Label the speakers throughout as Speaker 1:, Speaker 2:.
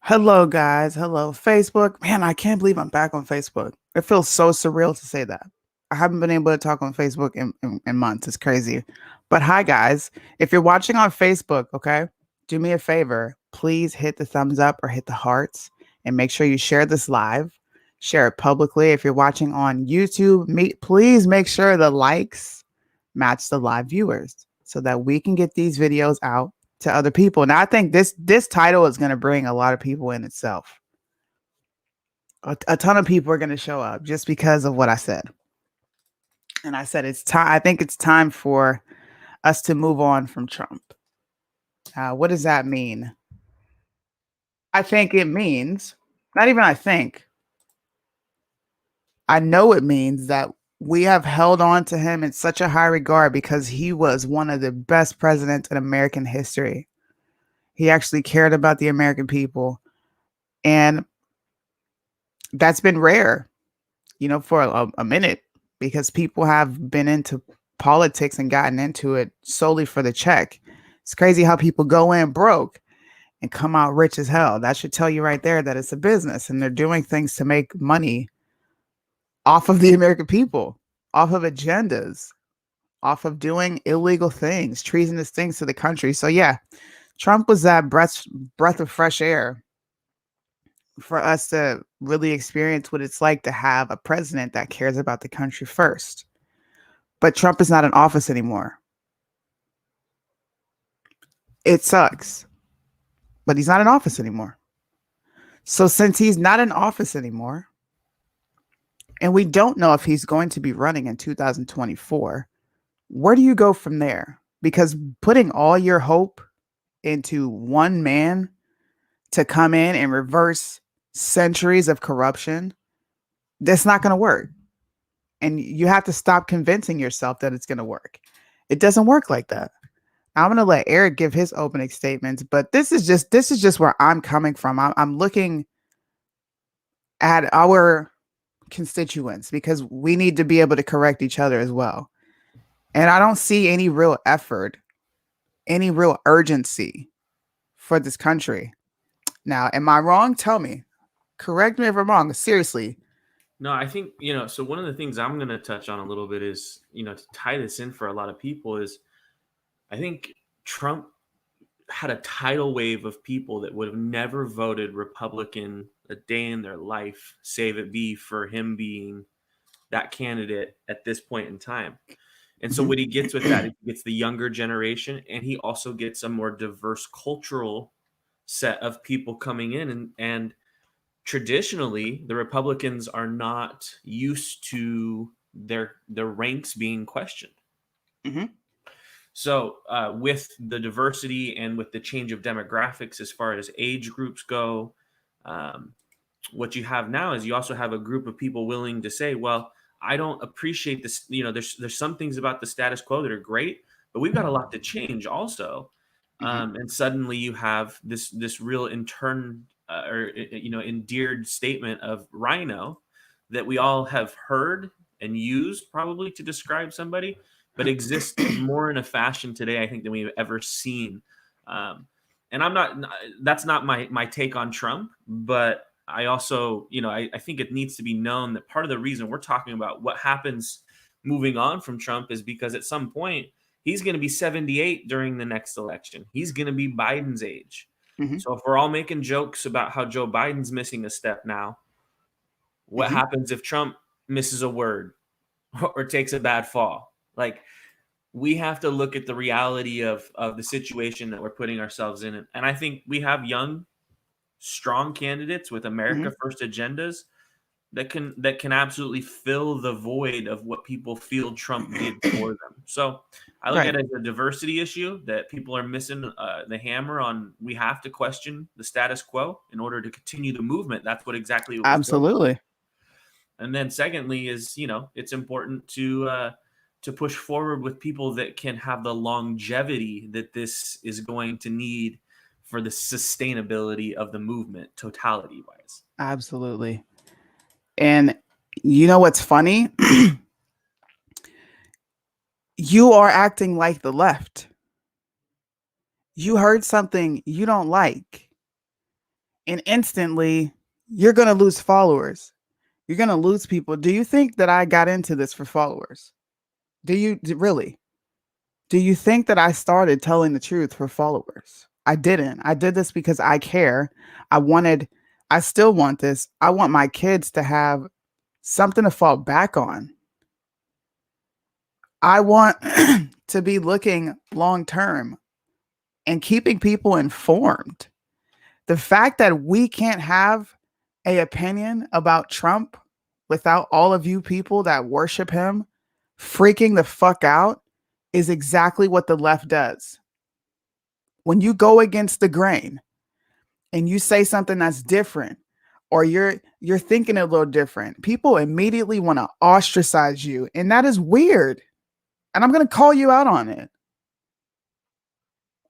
Speaker 1: Hello, guys. Hello, Facebook. Man, I can't believe I'm back on Facebook. It feels so surreal to say that. I haven't been able to talk on Facebook in months. It's crazy. But hi, guys. If you're watching on Facebook, okay, do me a favor. Please hit the thumbs up or hit the hearts and make sure you share this live. Share it publicly. If you're watching on YouTube, please make sure the likes match the live viewers so that we can get these videos out to other people. Now, I think this title is going to bring a lot of people in itself. A ton of people are going to show up just because of what I said. And I said it's time. I think it's time for us to move on from Trump. What does that mean? I think it means, not even I think, I know it means that we have held on to him in such a high regard because he was one of the best presidents in American history. He actually cared about the American people. And that's been rare, for a minute because people have been into politics and gotten into it solely for the check. It's crazy how people go in broke and come out rich as hell. That should tell you right there that it's a business and they're doing things to make money off of the American people, off of agendas, off of doing illegal things, treasonous things to the country. So yeah, Trump was that breath of fresh air for us to really experience what it's like to have a president that cares about the country first. But Trump is not in office anymore. It sucks, but he's not in office anymore. So since he's not in office anymore, and we don't know if he's going to be running in 2024, where do you go from there? Because putting all your hope into one man to come in and reverse centuries of corruption, that's not going to work. And you have to stop convincing yourself that it's going to work. It doesn't work like that. I'm going to let Eric give his opening statements, but this is just where I'm coming from. I'm looking at our constituents because we need to be able to correct each other as well. And I don't see any real effort, any real urgency for this country. Now, am I wrong? Tell me. Correct me if I'm wrong. Seriously.
Speaker 2: No, I think, so one of the things I'm going to touch on a little bit is, to tie this in for a lot of people is I think Trump had a tidal wave of people that would have never voted Republican a day in their life, save it be for him being that candidate at this point in time. And so what he gets with that, he gets the younger generation, and he also gets a more diverse cultural set of people coming in. And traditionally, the Republicans are not used to their ranks being questioned.
Speaker 1: Mm-hmm.
Speaker 2: So with the diversity and with the change of demographics as far as age groups go, what you have now is you also have a group of people willing to say, well, I don't appreciate this. There's some things about the status quo that are great, but we've got a lot to change also. And suddenly you have this real endeared statement of rhino that we all have heard and used probably to describe somebody, but exists more in a fashion today, I think, than we've ever seen. And that's not my take on Trump, but I also, I think it needs to be known that part of the reason we're talking about what happens moving on from Trump is because at some point he's going to be 78 during the next election. He's going to be Biden's age.
Speaker 1: Mm-hmm.
Speaker 2: So if we're all making jokes about how Joe Biden's missing a step now, what
Speaker 1: Mm-hmm.
Speaker 2: happens if Trump misses a word or takes a bad fall? Like, we have to look at the reality of the situation that we're putting ourselves in. And I think we have young, strong candidates with
Speaker 1: Mm-hmm.
Speaker 2: America First agendas that can absolutely fill the void of what people feel Trump did for them. So I look
Speaker 1: Right.
Speaker 2: at it as a diversity issue that people are missing the hammer on. We have to question the status quo in order to continue the movement. That's what exactly it was built on.
Speaker 1: Absolutely.
Speaker 2: And then secondly is, it's important to push forward with people that can have the longevity that this is going to need for the sustainability of the movement totality wise.
Speaker 1: Absolutely. And you know what's funny? You are acting like the left. You heard something you don't like, and instantly you're going to lose followers. You're going to lose people. Do you think that I got into this for followers? Do you really? Do you think that I started telling the truth for followers? I didn't. I did this because I care. I wanted, I still want this. I want my kids to have something to fall back on. I want to be looking long term and keeping people informed. The fact that we can't have a opinion about Trump without all of you people that worship him freaking the fuck out is exactly what the left does. When you go against the grain and you say something that's different or you're thinking a little different, people immediately want to ostracize you, and that is weird. And I'm going to call you out on it.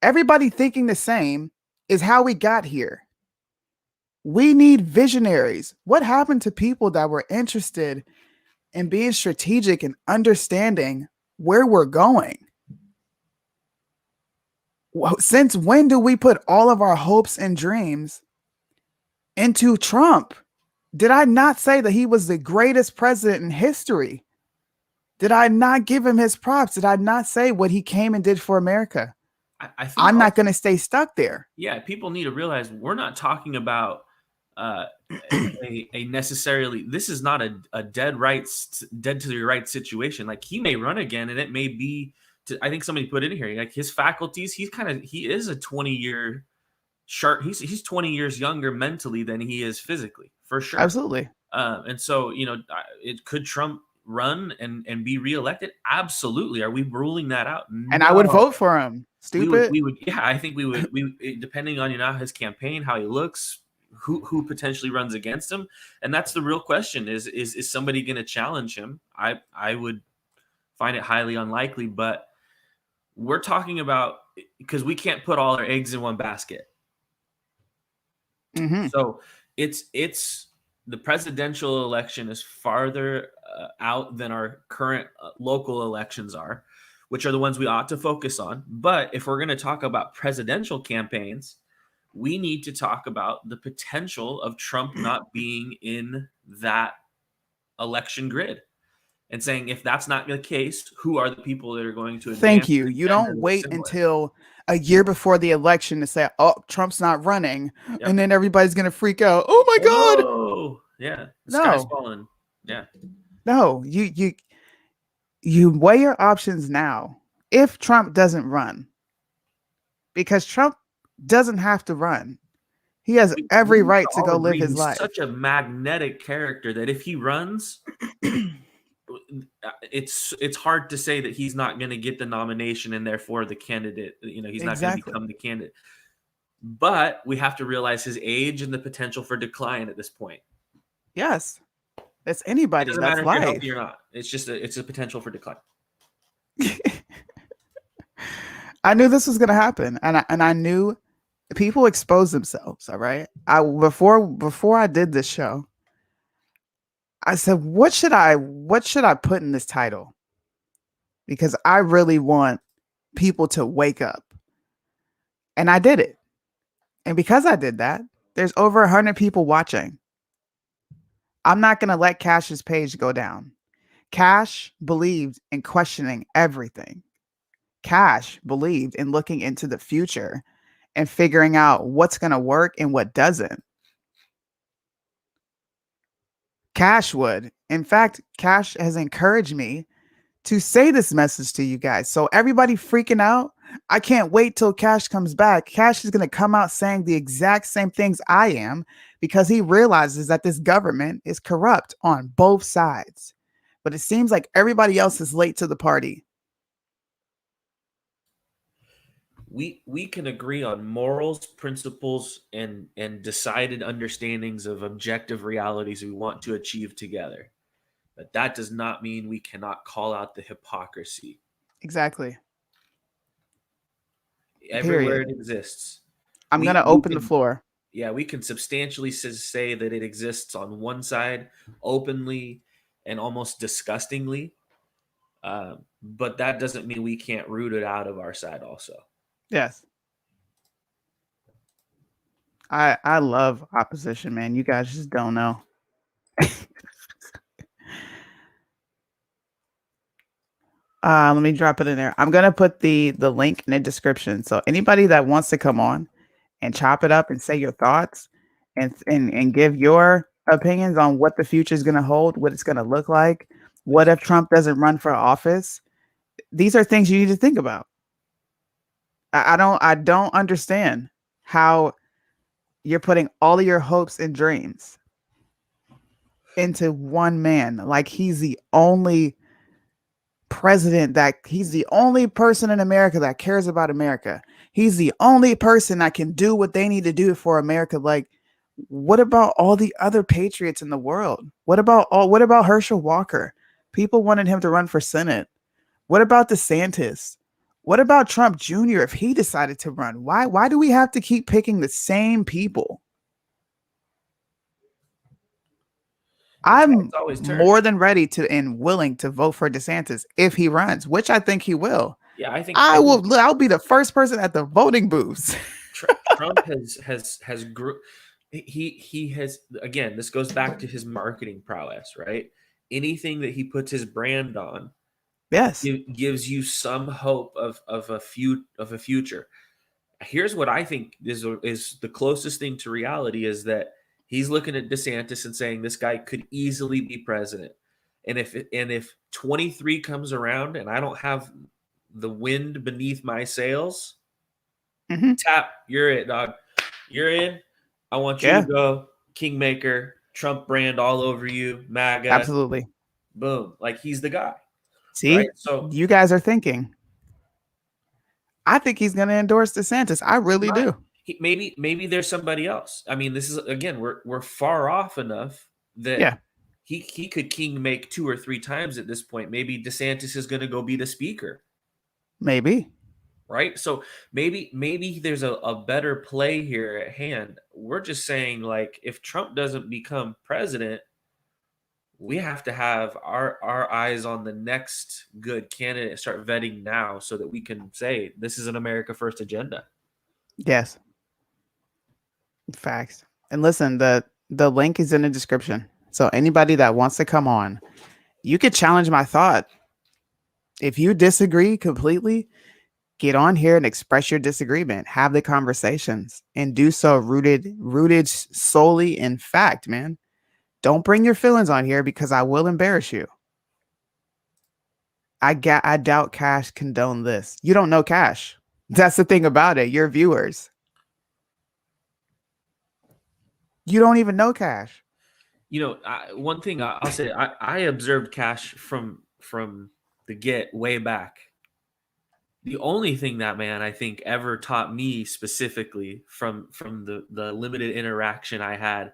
Speaker 1: Everybody thinking the same is how we got here. We need visionaries. What happened to people that were interested in being strategic and understanding where we're going? Since when do we put all of our hopes and dreams into Trump? Did I not say that he was the greatest president in history? Did I not give him his props? Did I not say what he came and did for America?
Speaker 2: I think
Speaker 1: I'm
Speaker 2: also,
Speaker 1: not going to stay stuck there.
Speaker 2: yeah, people need to realize we're not talking about uh, a necessarily. This is not a dead to the right situation. Like he may run again, and it may be. I think somebody put it in here. Like his faculties, he is a 20-year sharp. He's 20 years younger mentally than he is physically, for sure.
Speaker 1: Absolutely.
Speaker 2: And so it could Trump run and be reelected? Absolutely. Are we ruling that out?
Speaker 1: And I would
Speaker 2: No.
Speaker 1: vote for him. Stupid.
Speaker 2: We would, yeah, I think we would, depending on, his campaign, how he looks, who potentially runs against him. And that's the real question is somebody going to challenge him? I would find it highly unlikely, but we're talking about, because we can't put all our eggs in one basket.
Speaker 1: Mm-hmm.
Speaker 2: So it's the presidential election is farther out than our current local elections are, which are the ones we ought to focus on. But if we're going to talk about presidential campaigns, we need to talk about the potential of Trump not being in that election grid and saying, if that's not the case, who are the people that are going to advance?
Speaker 1: Thank you. You don't wait until a year before the election to say, oh, Trump's not running. Yep. And then everybody's going to freak out. Oh my God.
Speaker 2: Oh, yeah. The sky's falling. Yeah.
Speaker 1: No, you weigh your options now. If Trump doesn't run, because Trump doesn't have to run. He has every right to go live his life.
Speaker 2: Such a magnetic character that if he runs, it's hard to say that he's not going to get the nomination and therefore the candidate, he's not going to become the candidate. But we have to realize his age and the potential for decline at this point.
Speaker 1: Yes. That's anybody.
Speaker 2: It doesn't matter if you're healthy or not. It's just it's a potential for decline.
Speaker 1: I knew this was going to happen, and I knew people expose themselves. All right. Before I did this show, I said, what should I put in this title? Because I really want people to wake up. And I did it. And because I did that, there's over 100 people watching. I'm not going to let Cash's page go down. Cash believed in questioning everything. Cash believed in looking into the future and figuring out what's going to work and what doesn't. Cash would. In fact, Cash has encouraged me to say this message to you guys. So everybody freaking out, I can't wait till Cash comes back. Cash is going to come out saying the exact same things I am because he realizes that this government is corrupt on both sides. But it seems like everybody else is late to the party.
Speaker 2: We can agree on morals, principles, and decided understandings of objective realities we want to achieve together. But that does not mean we cannot call out the hypocrisy.
Speaker 1: Exactly.
Speaker 2: Everywhere it exists.
Speaker 1: I'm going to open the floor.
Speaker 2: Yeah, we can substantially say that it exists on one side openly and almost disgustingly. But that doesn't mean we can't root it out of our side also.
Speaker 1: Yes. I love opposition, man. You guys just don't know. Let me drop it in there. I'm gonna put the link in the description. So anybody that wants to come on and chop it up and say your thoughts and give your opinions on what the future is gonna hold, what it's gonna look like, what if Trump doesn't run for office? These are things you need to think about. I don't understand how you're putting all of your hopes and dreams into one man. Like he's the only he's the only person in America that cares about America. He's the only person that can do what they need to do for America. Like, what about all the other patriots in the world? What about Herschel Walker? People wanted him to run for Senate. What about DeSantis? What about Trump Jr. if he decided to run? Why do we have to keep picking the same people? I'm more than ready to and willing to vote for DeSantis if he runs, which I think he will.
Speaker 2: Yeah, I think
Speaker 1: I'll be the first person at the voting booths.
Speaker 2: Trump has grew. He has, again, this goes back to his marketing prowess, right? Anything that he puts his brand on,
Speaker 1: yes,
Speaker 2: gives you some hope of a future. Here's what I think is the closest thing to reality is that he's looking at DeSantis and saying this guy could easily be president. And if 23 comes around and I don't have the wind beneath my sails, tap, you're it, dog. You're in. I want you to go Kingmaker, Trump brand all over you, MAGA.
Speaker 1: Absolutely.
Speaker 2: Boom. Like he's the guy.
Speaker 1: See,
Speaker 2: right? So
Speaker 1: you guys are thinking. I think he's going to endorse DeSantis. I really do.
Speaker 2: Maybe there's somebody else. I mean, this is, again, we're far off enough that he could king make 2 or 3 times at this point. Maybe DeSantis is going to go be the speaker.
Speaker 1: Maybe.
Speaker 2: Right? So maybe there's a better play here at hand. We're just saying, like, if Trump doesn't become president, we have to have our eyes on the next good candidate, start vetting now so that we can say this is an America First agenda.
Speaker 1: Yes. Facts. And listen, the link is in the description. So anybody that wants to come on, you could challenge my thought. If you disagree completely, get on here and express your disagreement, have the conversations, and do so rooted solely in fact, man. Don't bring your feelings on here because I will embarrass you. I doubt Cash condone this. You don't know Cash. That's the thing about it. Your viewers. You don't even know Cash.
Speaker 2: You know, one thing I'll say, I observed Cash from the get way back. The only thing that man I think ever taught me specifically from the limited interaction I had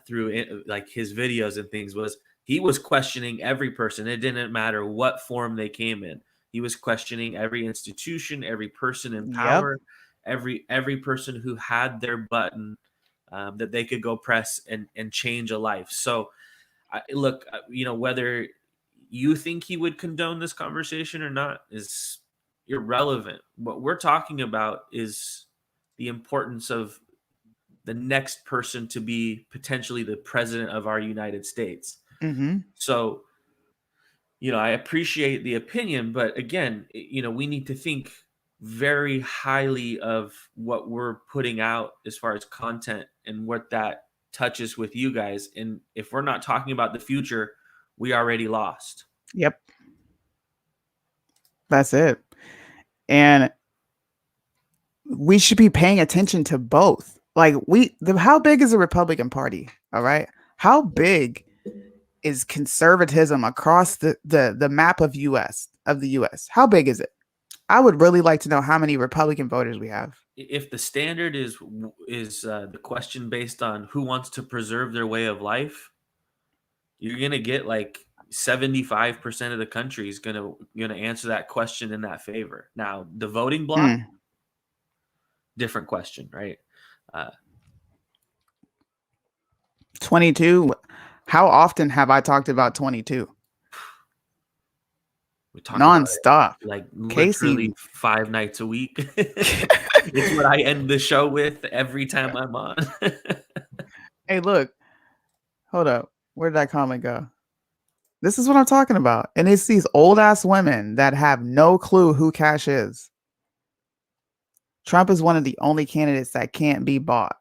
Speaker 2: through like his videos and things was he was questioning every person. It didn't matter what form they came in. He was questioning every institution, every person in power, every person who had their button that they could go press and change a life. So look, you know, whether you think he would condone this conversation or not is irrelevant. What we're talking about is the importance of the next person to be potentially the president of our United States. So, you know, I appreciate the opinion, but again, you know, we need to think very highly of what we're putting out as far as content and what that touches with you guys. And if we're not talking about the future, we already lost.
Speaker 1: Yep. That's it. And we should be paying attention to both. Like how big is the Republican Party? All right. How big is conservatism across the map of the US? How big is it? I would really like to know how many Republican voters we have.
Speaker 2: If the standard is the question based on who wants to preserve their way of life, you're going to get like 75% of the country is going to answer that question in that favor. Now, the voting block, different question, right?
Speaker 1: 22. How often have I talked about 22?
Speaker 2: We talk
Speaker 1: nonstop.
Speaker 2: like literally
Speaker 1: Casey.
Speaker 2: 5 nights a week. It's what I end the show with every time I'm on.
Speaker 1: Hey, look, hold up. Where did that comment go? This is what I'm talking about. And it's these old ass women that have no clue who Cash is. Trump is one of the only candidates that can't be bought.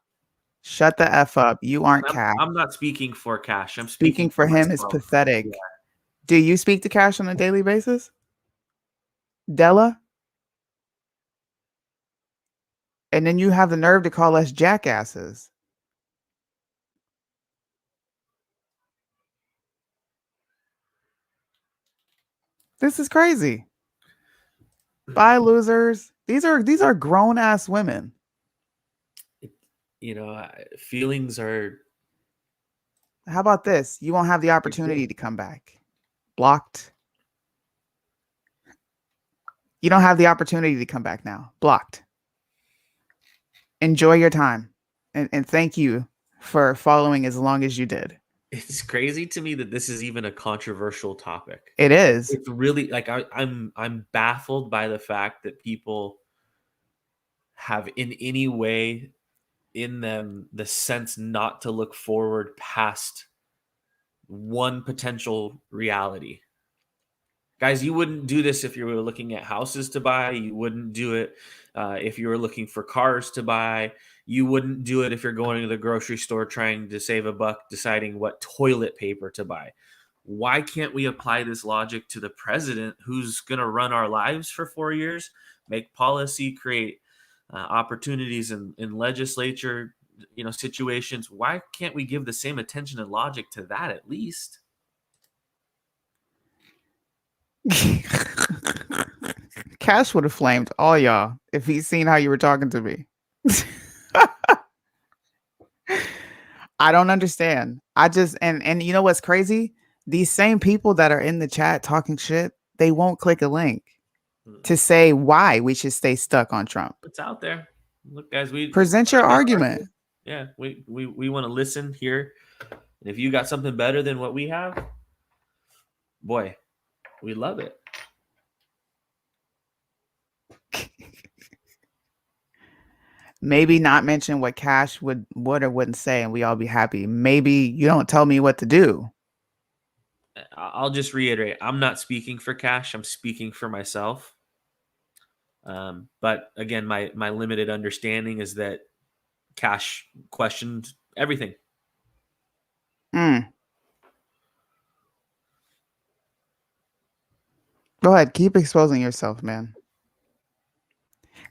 Speaker 1: Shut the F up. You aren't Cash.
Speaker 2: I'm not speaking for Cash. I'm
Speaker 1: Speaking
Speaker 2: speaking
Speaker 1: for
Speaker 2: for
Speaker 1: him is
Speaker 2: myself. Yeah.
Speaker 1: pathetic. Do you speak to Cash on a daily basis? Della? And then you have the nerve to call us jackasses. This is crazy. Bye, losers. These are grown ass women.
Speaker 2: You know, feelings are.
Speaker 1: How about this? You won't have the opportunity to come back. Blocked. You don't have the opportunity to come back now. Blocked. Enjoy your time. And thank you for following as long as you did.
Speaker 2: It's crazy to me that this is even a controversial topic.
Speaker 1: It is.
Speaker 2: It's really like I'm baffled by the fact that people have in any way in them the sense not to look forward past one potential reality. Guys, you wouldn't do this if you were looking at houses to buy. You wouldn't do it if you were looking for cars to buy. You wouldn't do it if you're going to the grocery store trying to save a buck, deciding what toilet paper to buy. Why can't we apply this logic to the president who's going to run our lives for 4 years, make policy, create opportunities in legislature, situations? Why can't we give the same attention and logic to that at least?
Speaker 1: Cash would have flamed all y'all if he's seen how you were talking to me. I don't understand. I just and you know what's crazy? These same people that are in the chat talking shit, they won't click a link to say why we should stay stuck on Trump.
Speaker 2: It's out there. Look, guys, we
Speaker 1: present your argument.
Speaker 2: Yeah, we want to listen here. And if you got something better than what we have, boy, we love it.
Speaker 1: Maybe not mention what Cash would or wouldn't say, and we all be happy. Maybe you don't tell me what to do.
Speaker 2: I'll just reiterate: I'm not speaking for Cash. I'm speaking for myself. But again, my limited understanding is that Cash questioned everything.
Speaker 1: Go ahead, keep exposing yourself, man.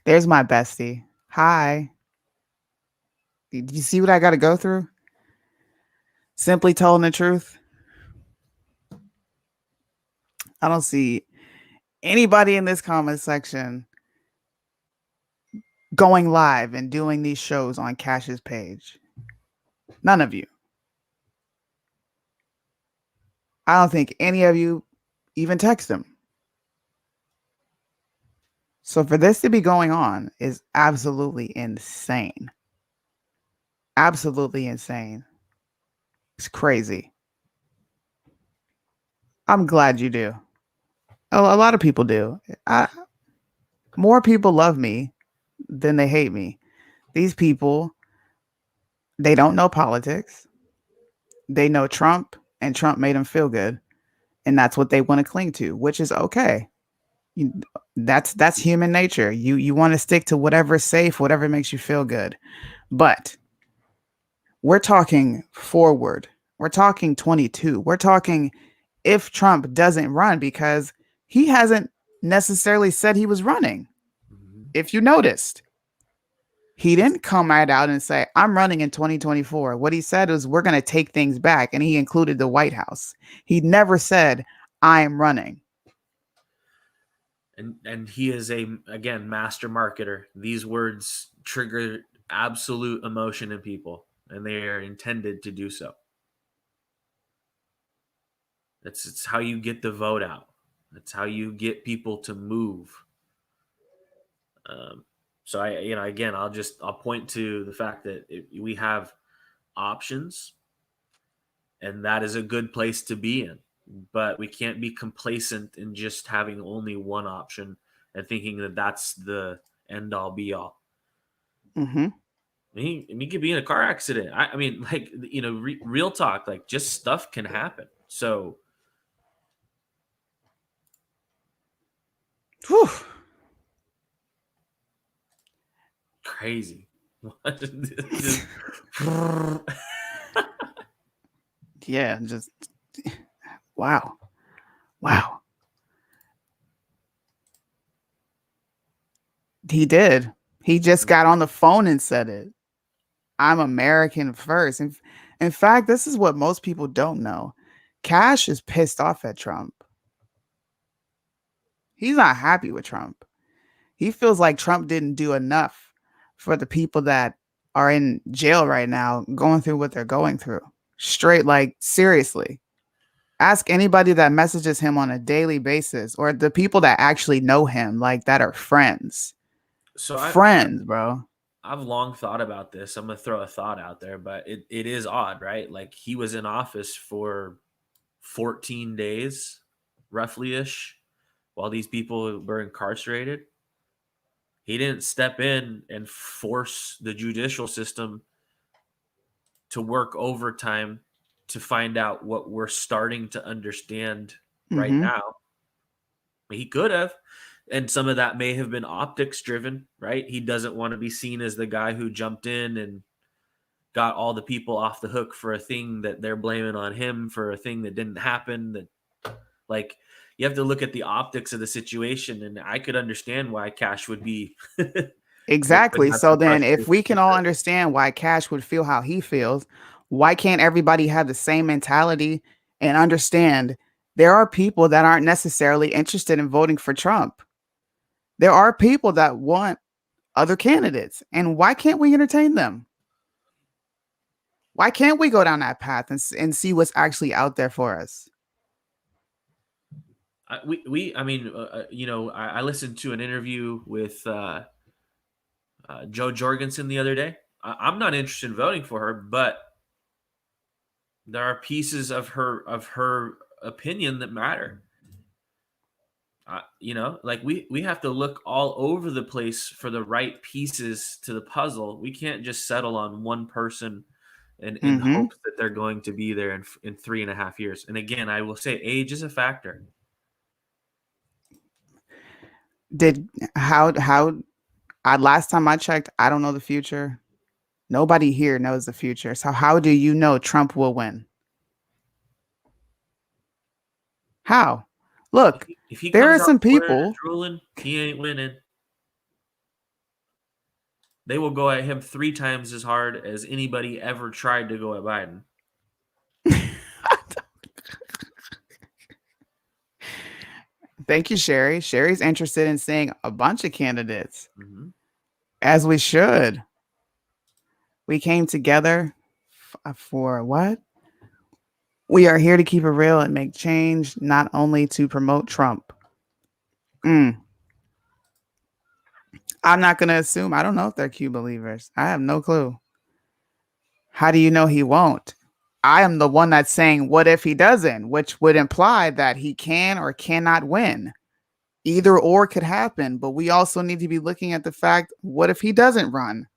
Speaker 1: There's my bestie. Hi. Did you see what I got to go through? Simply telling the truth. I don't see anybody in this comment section going live and doing these shows on Cash's page. None of you. I don't think any of you even text him. So for this to be going on is absolutely insane. Absolutely insane. It's crazy. I'm glad you do. A lot of people do. More people love me than they hate me. These people, they don't know politics. They know Trump, and Trump made them feel good. And that's what they want to cling to, which is okay. That's human nature. You want to stick to whatever's safe, whatever makes you feel good. But we're talking forward. We're talking 22. We're talking if Trump doesn't run, because he hasn't necessarily said he was running. If you noticed, he didn't come right out and say, I'm running in 2024. What he said was, we're going to take things back. And he included the White House. He never said, I am running.
Speaker 2: And he is again, master marketer. These words trigger absolute emotion in people, and they are intended to do so. It's how you get the vote out. That's how you get people to move. So I'll point to the fact that we have options, and that is a good place to be in. But we can't be complacent in just having only one option and thinking that that's the end all be all.
Speaker 1: Mm-hmm.
Speaker 2: He could be in a car accident. I mean, like, real talk, like, just stuff can happen. So
Speaker 1: Whew.
Speaker 2: crazy.
Speaker 1: Yeah, just wow. Wow. He did. He just got on the phone and said it. I'm American first. In fact, this is what most people don't know. Cash is pissed off at Trump. He's not happy with Trump. He feels like Trump didn't do enough for the people that are in jail right now, going through what they're going through. Straight, like, seriously. Ask anybody that messages him on a daily basis or the people that actually know him, like that are friends.
Speaker 2: So
Speaker 1: Friends, bro.
Speaker 2: I've long thought about this. I'm gonna throw a thought out there, but it is odd, right? Like, he was in office for 14 days, roughly ish, while these people were incarcerated. He didn't step in and force the judicial system to work overtime to find out what we're starting to understand right
Speaker 1: Mm-hmm.
Speaker 2: now. He could have, and some of that may have been optics driven, right? He doesn't want to be seen as the guy who jumped in and got all the people off the hook for a thing that they're blaming on him for a thing that didn't happen. That, like, you have to look at the optics of the situation, and I could understand why Cash would be would
Speaker 1: Exactly.
Speaker 2: have
Speaker 1: So
Speaker 2: some
Speaker 1: then, if
Speaker 2: frustration
Speaker 1: we can all
Speaker 2: because
Speaker 1: understand why Cash would feel how he feels, why can't everybody have the same mentality and understand there are people that aren't necessarily interested in voting for Trump? There are people that want other candidates. And why can't we entertain them? Why can't we go down that path and see what's actually out there for us?
Speaker 2: I listened to an interview with Joe Jorgensen the other day. I'm not interested in voting for her, but there are pieces of her opinion that matter. Like, we have to look all over the place for the right pieces to the puzzle. We can't just settle on one person and in
Speaker 1: Mm-hmm.
Speaker 2: hopes that they're going to be there in 3.5 years. And again, I will say age is a factor.
Speaker 1: Did how I last time I checked, I don't know the future. Nobody here knows the future. So how do you know Trump will win? How?
Speaker 2: If
Speaker 1: Look,
Speaker 2: if he
Speaker 1: there
Speaker 2: comes
Speaker 1: are
Speaker 2: out
Speaker 1: some
Speaker 2: swearing and
Speaker 1: people.
Speaker 2: drooling, he ain't winning. They will go at him 3 times as hard as anybody ever tried to go at Biden.
Speaker 1: Thank you, Sherry. Sherry's interested in seeing a bunch of candidates,
Speaker 2: Hmm.
Speaker 1: as we should. We came together for what? We are here to keep it real and make change, not only to promote Trump. Mm. I'm not going to assume. I don't know if they're Q believers. I have no clue. How do you know he won't? I am the one that's saying, what if he doesn't? Which would imply that he can or cannot win. Either or could happen, but we also need to be looking at the fact, what if he doesn't run?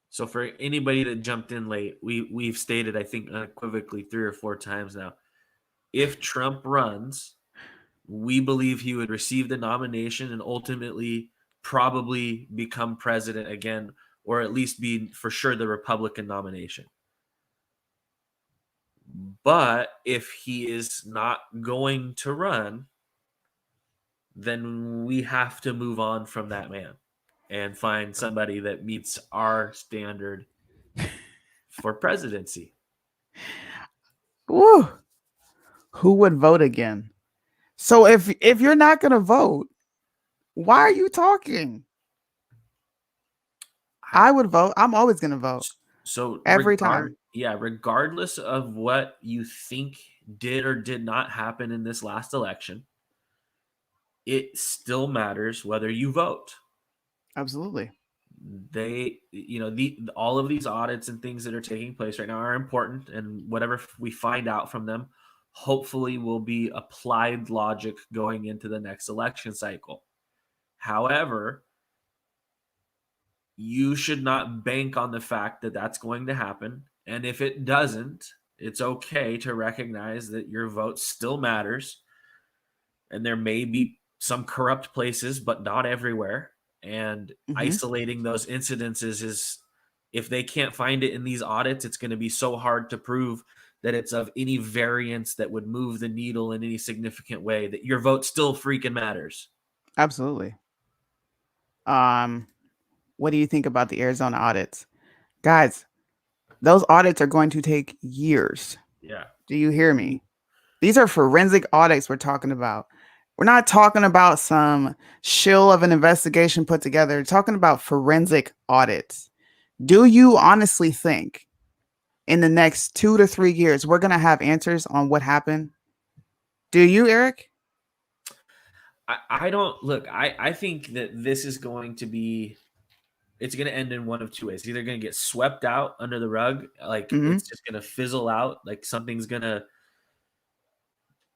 Speaker 2: So for anybody that jumped in late, we've stated, I think, unequivocally 3 or 4 times now, if Trump runs, we believe he would receive the nomination and ultimately probably become president again, or at least be for sure the Republican nomination. But if he is not going to run, then we have to move on from that man and find somebody that meets our standard for presidency.
Speaker 1: Woo, who would vote again? So if you're not going to vote, why are you talking?
Speaker 2: I,
Speaker 1: I would vote. I'm always going to vote
Speaker 2: so
Speaker 1: every time.
Speaker 2: regardless of what you think did or did not happen in this last election, it still matters whether you vote.
Speaker 1: Absolutely.
Speaker 2: The all of these audits and things that are taking place right now are important, and whatever we find out from them hopefully will be applied logic going into the next election cycle. However, you should not bank on the fact that that's going to happen. And if it doesn't, it's okay to recognize that your vote still matters. And there may be some corrupt places, but not everywhere. And
Speaker 1: Mm-hmm.
Speaker 2: isolating those incidences is, if they can't find it in these audits, it's going to be so hard to prove that it's of any variance that would move the needle in any significant way that your vote still freaking matters.
Speaker 1: Absolutely. What do you think about the Arizona audits? Guys, those audits are going to take years.
Speaker 2: Yeah.
Speaker 1: Do you hear me? These are forensic audits we're talking about. We're not talking about some shill of an investigation put together. We're talking about forensic audits. Do you honestly think in the next 2 to 3 years we're going to have answers on what happened? Do you, Eric?
Speaker 2: I don't look, I think that this is going to be, it's going to end in one of two ways. It's either going to get swept out under the rug, like
Speaker 1: Mm-hmm.
Speaker 2: it's just going to fizzle out, like something's going to,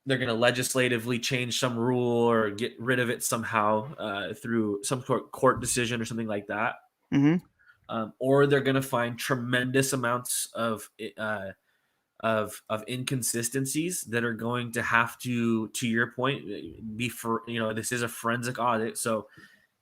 Speaker 2: they're going to legislatively change some rule or get rid of it somehow through some court decision or something like that.
Speaker 1: Mm-hmm.
Speaker 2: Or they're going to find tremendous amounts of inconsistencies that are going to have to your point, be for, this is a forensic audit. So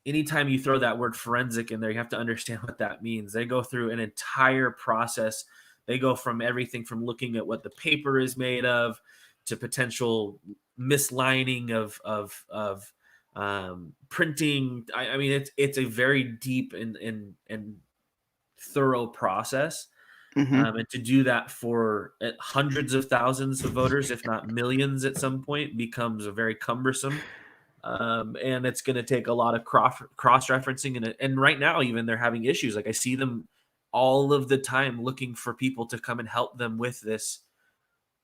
Speaker 2: anytime you throw that word forensic in there, you have to understand what that means. They go through an entire process. They go from everything from looking at what the paper is made of to potential mislining of printing. I mean, it's a very deep and thorough process.
Speaker 1: Mm-hmm.
Speaker 2: And to do that for hundreds of thousands of voters, if not millions at some point, becomes a very cumbersome. And it's going to take a lot of cross-referencing. And right now, even they're having issues. Like I see them all of the time looking for people to come and help them with this.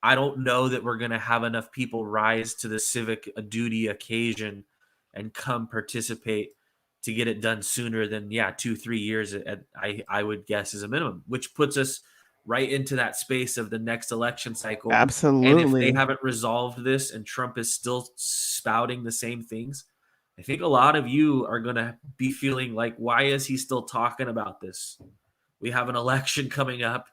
Speaker 2: I don't know that we're going to have enough people rise to the civic duty occasion and come participate to get it done sooner than 2-3 years I would guess is a minimum, which puts us right into that space of the next election cycle. And if they
Speaker 1: Absolutely.
Speaker 2: haven't resolved this and Trump is still spouting the same things, I think a lot of you are going to be feeling like, why is he still talking about this? We have an election coming up.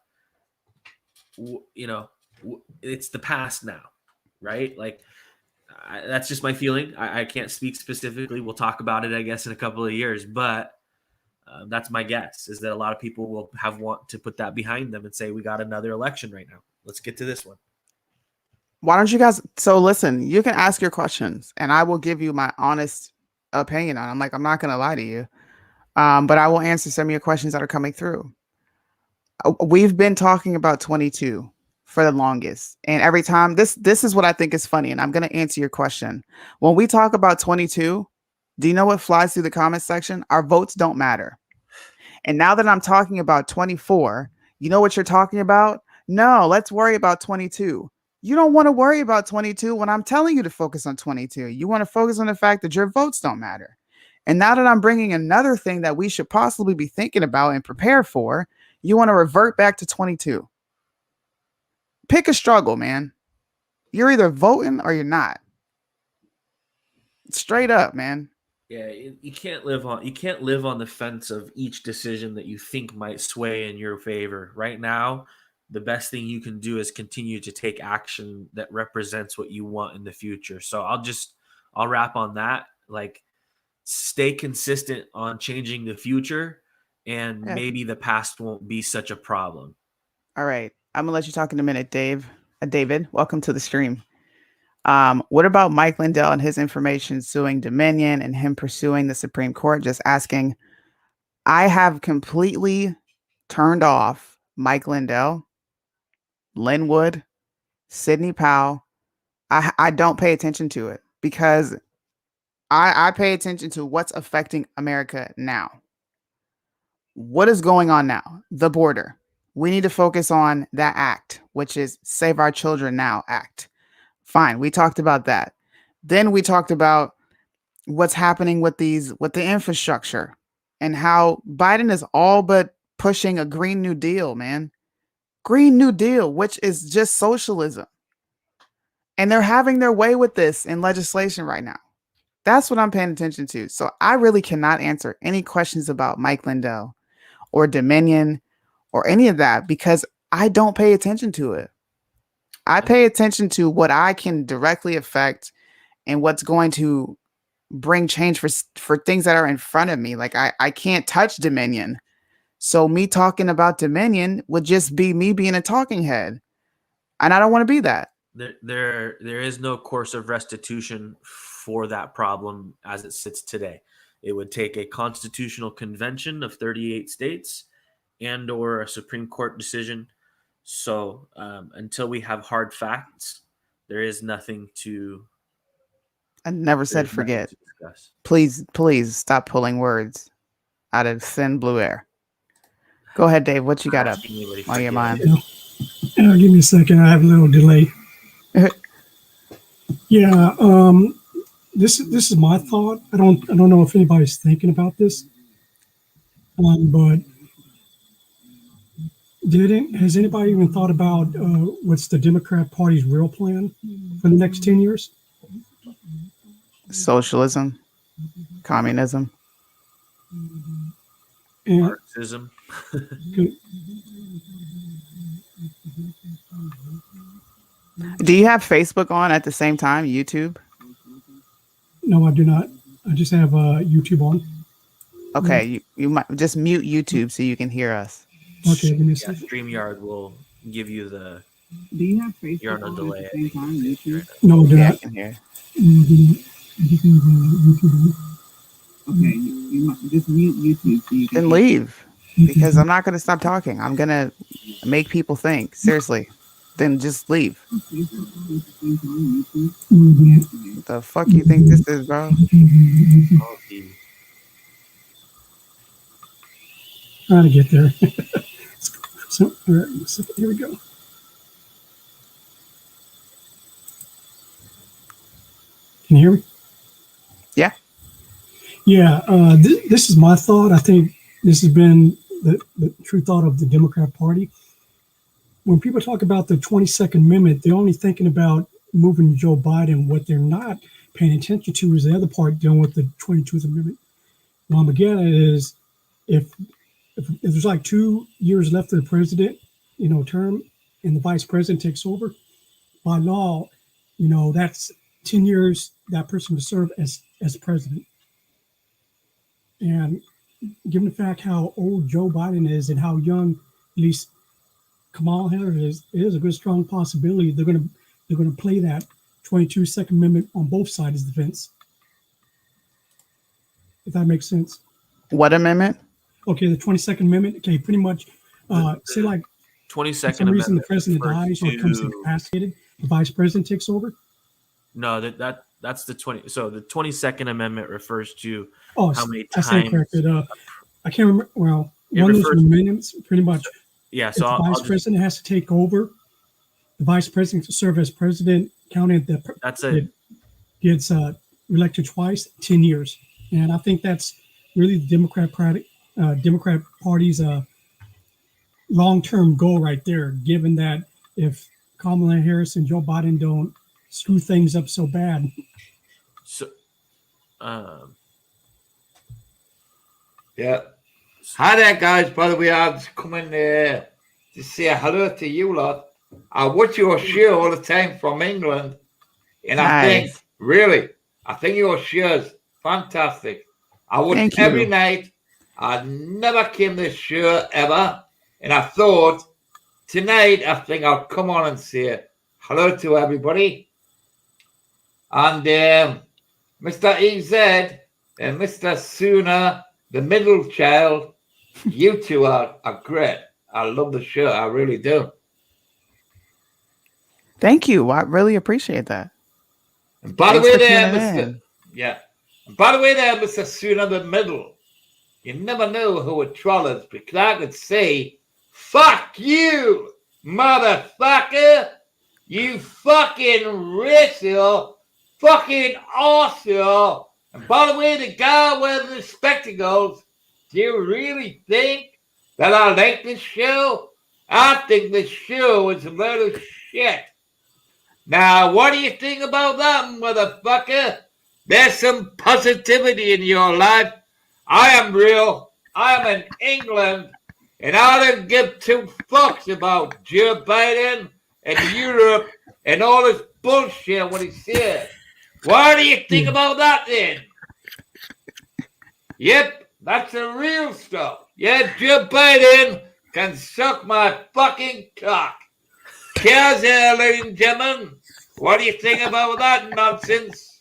Speaker 2: It's the past now, right? Like, that's just my feeling. I can't speak specifically. We'll talk about it, I guess, in a couple of years. But that's my guess, is that a lot of people will want to put that behind them and say, we got another election right now. Let's get to this one.
Speaker 1: Why don't you guys? So listen, you can ask your questions and I will give you my honest opinion on it. I'm not going to lie to you. But I will answer some of your questions that are coming through. We've been talking about 22 for the longest. And every time this is what I think is funny. And I'm going to answer your question. When we talk about 22, do you know what flies through the comment section? Our votes don't matter. And now that I'm talking about 24, you know what you're talking about? No, let's worry about 22. You don't want to worry about 22 when I'm telling you to focus on 22. You want to focus on the fact that your votes don't matter. And now that I'm bringing another thing that we should possibly be thinking about and prepare for, you want to revert back to 22. Pick a struggle, man. You're either voting or you're not. Straight up, man.
Speaker 2: Yeah, you can't live on the fence of each decision that you think might sway in your favor. Right now, the best thing you can do is continue to take action that represents what you want in the future. So I'll wrap on that. Like, stay consistent on changing the future, and
Speaker 1: Yeah.
Speaker 2: maybe the past won't be such a problem.
Speaker 1: All right. I'm going to let you talk in a minute, Dave. David, welcome to the stream. What about Mike Lindell and his information suing Dominion and him pursuing the Supreme Court? Just asking. I have completely turned off Mike Lindell, Linwood, Sidney Powell. I don't pay attention to it because I pay attention to what's affecting America now. What is going on now? The border. We need to focus on that act, which is Save Our Children Now Act. Fine. We talked about that. Then we talked about what's happening with the infrastructure and how Biden is all but pushing a Green New Deal, man. Green New Deal, which is just socialism. And they're having their way with this in legislation right now. That's what I'm paying attention to. So I really cannot answer any questions about Mike Lindell or Dominion or any of that because I don't pay attention to it. I pay attention to what I can directly affect and what's going to bring change for things that are in front of me. Like I can't touch Dominion. So me talking about Dominion would just be me being a talking head. And I don't want to be that.
Speaker 2: There is no course of restitution for that problem as it sits today. It would take a constitutional convention of 38 states and or a Supreme Court decision. So until we have hard facts, there is nothing to.
Speaker 1: I never said forget. Please stop pulling words out of thin blue air. Go ahead, Dave. What you got up on your mind?
Speaker 3: Give me a second. I have a little delay. Yeah. This is my thought. I don't know if anybody's thinking about this. But has anybody even thought about what's the Democrat Party's real plan for the next 10 years?
Speaker 1: Socialism, communism,
Speaker 2: Marxism.
Speaker 1: Do you have Facebook on at the same time? YouTube?
Speaker 3: No, I do not. I just have YouTube on.
Speaker 1: Okay, you might just mute YouTube so you can hear us.
Speaker 3: Okay, give me a second.
Speaker 2: StreamYard will give you the.
Speaker 4: Do you have Facebook
Speaker 2: You're on a delay.
Speaker 4: at the same time? YouTube?
Speaker 3: No, I do
Speaker 1: Yeah, I
Speaker 3: not.
Speaker 1: can hear.
Speaker 4: Okay, you might just mute YouTube so you can.
Speaker 1: Then leave because I'm not going to stop talking. I'm going to make people think. Seriously. Then just leave. What the fuck you think this is, bro?
Speaker 3: Trying to get there. So, all right, here we go. Can you hear me?
Speaker 1: Yeah.
Speaker 3: Yeah. This is my thought. I think this has been the true thought of the Democrat Party. When people talk about the 22nd Amendment, they're only thinking about moving Joe Biden. What they're not paying attention to is the other part dealing with the 22nd Amendment. What I'm getting at is if there's like 2 years left of the president, term, and the vice president takes over, by law, that's 10 years that person to serve as president. And given the fact how old Joe Biden is and how young, at least Kamala Harris is a good strong possibility they're going to play that 22nd Amendment on both sides of the fence. If that makes sense.
Speaker 1: What amendment?
Speaker 3: Okay, the 22nd Amendment. Okay, pretty much. Say like
Speaker 2: 22nd
Speaker 3: for some reason
Speaker 2: Amendment.
Speaker 3: the president dies or becomes incapacitated, the vice president takes over.
Speaker 2: No, that's the 20. So the 22nd Amendment refers to
Speaker 3: Oh,
Speaker 2: how many
Speaker 3: I stand
Speaker 2: times.
Speaker 3: corrected. I can't remember. Well,
Speaker 2: It
Speaker 3: one of those
Speaker 2: refers-
Speaker 3: amendments pretty much.
Speaker 2: Yeah,
Speaker 3: If
Speaker 2: so
Speaker 3: the
Speaker 2: I'll
Speaker 3: vice
Speaker 2: just,
Speaker 3: president has to take over, the vice president to serve as president, counted that
Speaker 2: that's it.
Speaker 3: gets elected twice, 10 years. And I think that's really the Democrat Party's long-term goal right there, given that if Kamala Harris and Joe Biden don't screw things up so bad.
Speaker 2: So,
Speaker 5: Yeah. Hi there, guys. By the way, I was coming to say hello to you lot. I watch your show all the time from England, and I think,
Speaker 1: Nice.
Speaker 5: really, I think your show is fantastic. I watch
Speaker 1: Thank
Speaker 5: every
Speaker 1: you.
Speaker 5: night. I never came to this show ever, and I thought tonight I think I'll come on and say hello to everybody. And Mr. EZ and Mr. Sooner, the middle child, you two are great. I love the show. I really do.
Speaker 1: Thank you. I really appreciate that.
Speaker 5: And by the
Speaker 1: Thanks
Speaker 5: way
Speaker 1: for
Speaker 5: there,
Speaker 1: tuning
Speaker 5: Mr.
Speaker 1: in.
Speaker 5: Yeah. And by the way there, Mr. Sooner, the middle. You never know who a troll is, because I could say, fuck you, motherfucker. You fucking racial, fucking arsehole. And by the way, the guy wearing the spectacles, do you really think that I like this show? I think this show is a load of shit. Now, what do you think about that, motherfucker? There's some positivity in your life. I am real. I am in England. And I don't give two fucks about Joe Biden and Europe and all this bullshit what he said. What do you think about that then? Yep, that's the real stuff. Yeah, Joe Biden can suck my fucking cock. Cheers, ladies and gentlemen. What do you think about that nonsense?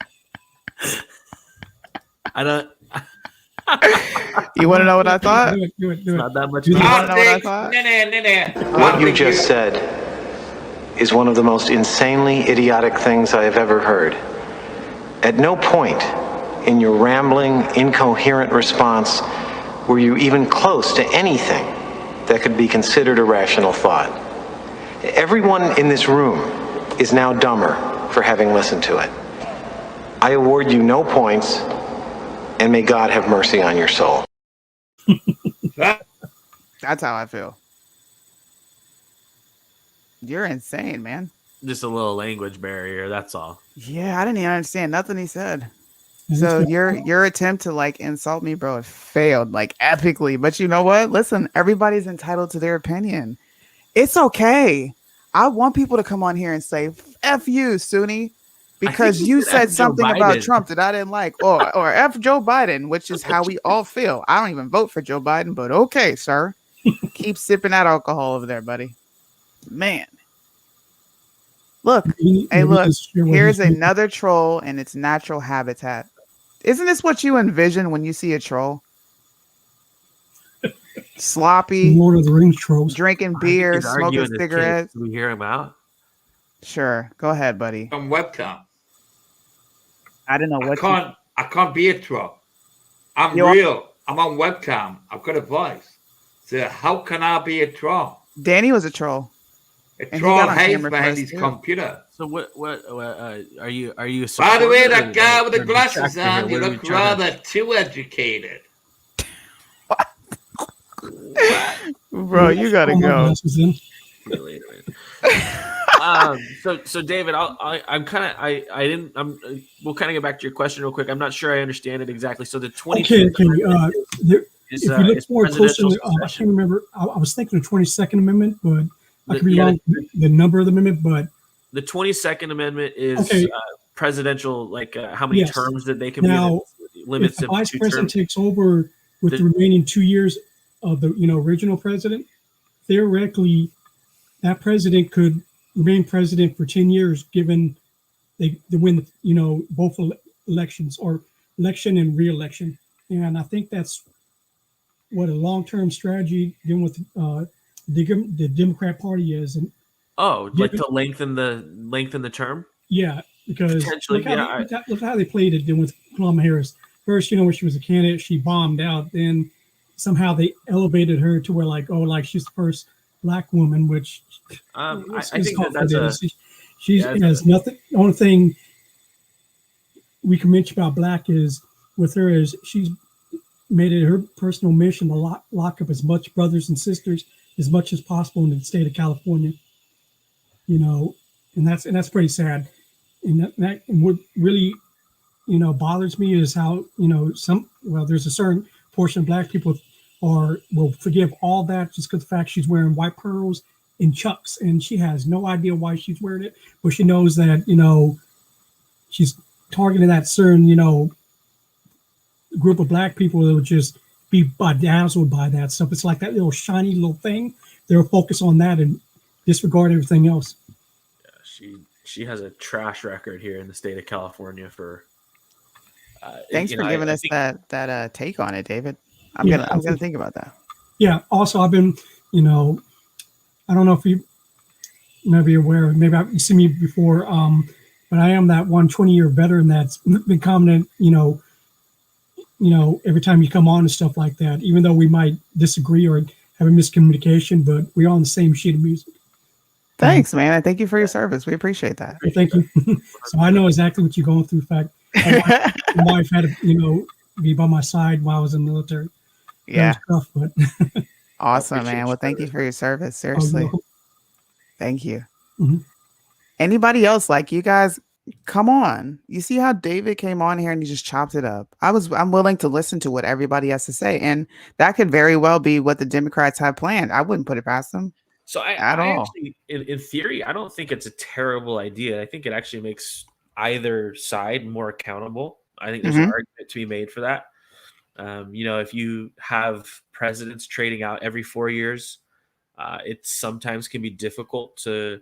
Speaker 2: I don't.
Speaker 1: You want to know what I thought?
Speaker 3: Do it.
Speaker 2: Not that much.
Speaker 1: You
Speaker 2: better.
Speaker 1: wanna know what I thought?
Speaker 6: What you just said is one of the most insanely idiotic things I have ever heard. At no point in your rambling, incoherent response were you even close to anything that could be considered a rational thought. Everyone in this room is now dumber for having listened to it. I award you no points, and may God have mercy on your soul.
Speaker 1: That's how I feel. You're insane, man.
Speaker 2: Just a little language barrier. That's all.
Speaker 1: Yeah, I didn't even understand nothing he said. So your attempt to like insult me, bro, it failed like epically. But you know what? Listen, everybody's entitled to their opinion. It's okay. I want people to come on here and say "F you, Sunni," because you said something about Trump that I didn't like, or "F Joe Biden," which is how we all feel. I don't even vote for Joe Biden, but okay, sir. Keep sipping that alcohol over there, buddy. Man. Look, hey, look, here's another troll in its natural habitat. Isn't this what you envision when you see a troll? Sloppy,
Speaker 3: Lord of the Rings trolls,
Speaker 1: drinking beer,
Speaker 2: He's
Speaker 1: smoking
Speaker 2: arguing his case.
Speaker 1: cigarettes.
Speaker 2: Can we hear him out?
Speaker 1: Sure, go ahead, buddy.
Speaker 5: On webcam.
Speaker 1: I don't know what
Speaker 5: I can't be a troll. I'm
Speaker 1: You are-
Speaker 5: real. I'm on webcam. I've got a voice. So how can I be a troll?
Speaker 1: Danny was a troll.
Speaker 5: A
Speaker 1: he
Speaker 5: troll
Speaker 1: got on
Speaker 5: hides
Speaker 1: camera
Speaker 5: behind
Speaker 1: first,
Speaker 5: his
Speaker 1: too.
Speaker 5: computer.
Speaker 2: So what are you? Are you? A
Speaker 5: By the way,
Speaker 2: supporter
Speaker 5: that
Speaker 2: or-
Speaker 5: guy with the
Speaker 2: or
Speaker 5: glasses
Speaker 2: detractor
Speaker 5: on,
Speaker 2: here?
Speaker 5: you
Speaker 2: What are
Speaker 5: look
Speaker 2: we trying to-
Speaker 5: rather too educated.
Speaker 1: Bro, you gotta go.
Speaker 2: So David, I'm kind of I didn't we'll kind of get back to your question real quick. I'm not sure I understand it exactly. So the 20
Speaker 3: If you look more closely, I can't remember. I was thinking the 22nd Amendment, but I could be wrong. The number of the amendment, but
Speaker 2: the 22nd Amendment is presidential. Like how many terms that they can
Speaker 3: now,
Speaker 2: be? Limits
Speaker 3: if the
Speaker 2: of
Speaker 3: vice
Speaker 2: 2
Speaker 3: president
Speaker 2: terms.
Speaker 3: takes over with the remaining 2 years of the original president, theoretically, that president could remain president for 10 years, given they win both elections, or election and re-election. And I think that's what a long-term strategy dealing with the Democrat Party is. And
Speaker 2: like to lengthen the term.
Speaker 3: Yeah, because
Speaker 2: Potentially,
Speaker 3: look how they played it with Kamala Harris. First, when she was a candidate, she bombed out. Then somehow they elevated her to where she's the first Black woman, which
Speaker 2: I think that's
Speaker 3: she has nothing. The only thing we can mention about Black is with her is she's made it her personal mission to lock up as much brothers and sisters as much as possible in the state of California. And that's pretty sad. And what really bothers me is how there's a certain portion of Black people will forgive all that just because the fact she's wearing white pearls and Chucks, and she has no idea why she's wearing it, but she knows that she's targeting that certain group of Black people that would just be bedazzled by that stuff. It's like that little shiny little thing. They'll focus on that and disregard everything else.
Speaker 2: Yeah, she has a trash record here in the state of California for.
Speaker 1: Thanks for giving us that take on it, David. I'm gonna think about that.
Speaker 3: Yeah. Also, I've been, I don't know if you may be aware, maybe you've seen me before, but I am that 20-year veteran that's been commenting, every time you come on and stuff like that, even though we might disagree or have a miscommunication, but we're on the same sheet of music.
Speaker 1: Thanks, man. Thank you for your service. We appreciate that.
Speaker 3: Thank you. So I know exactly what you're going through. In fact, my wife had to, be by my side while I was in the military.
Speaker 1: Yeah.
Speaker 3: Tough, but
Speaker 1: awesome, man. Well, thank you for your service. Seriously. Thank you.
Speaker 3: Mm-hmm.
Speaker 1: Anybody else, like you guys Come on. You see how David came on here and he just chopped it up. I'm willing to listen to what everybody has to say. And that could very well be what the Democrats have planned. I wouldn't put it past them
Speaker 2: So
Speaker 1: at
Speaker 2: I
Speaker 1: all.
Speaker 2: actually, in theory, I don't think it's a terrible idea. I think it actually makes either side more accountable. I think there's an
Speaker 1: Hmm.
Speaker 2: argument to be made for that. If you have presidents trading out every 4 years, it sometimes can be difficult to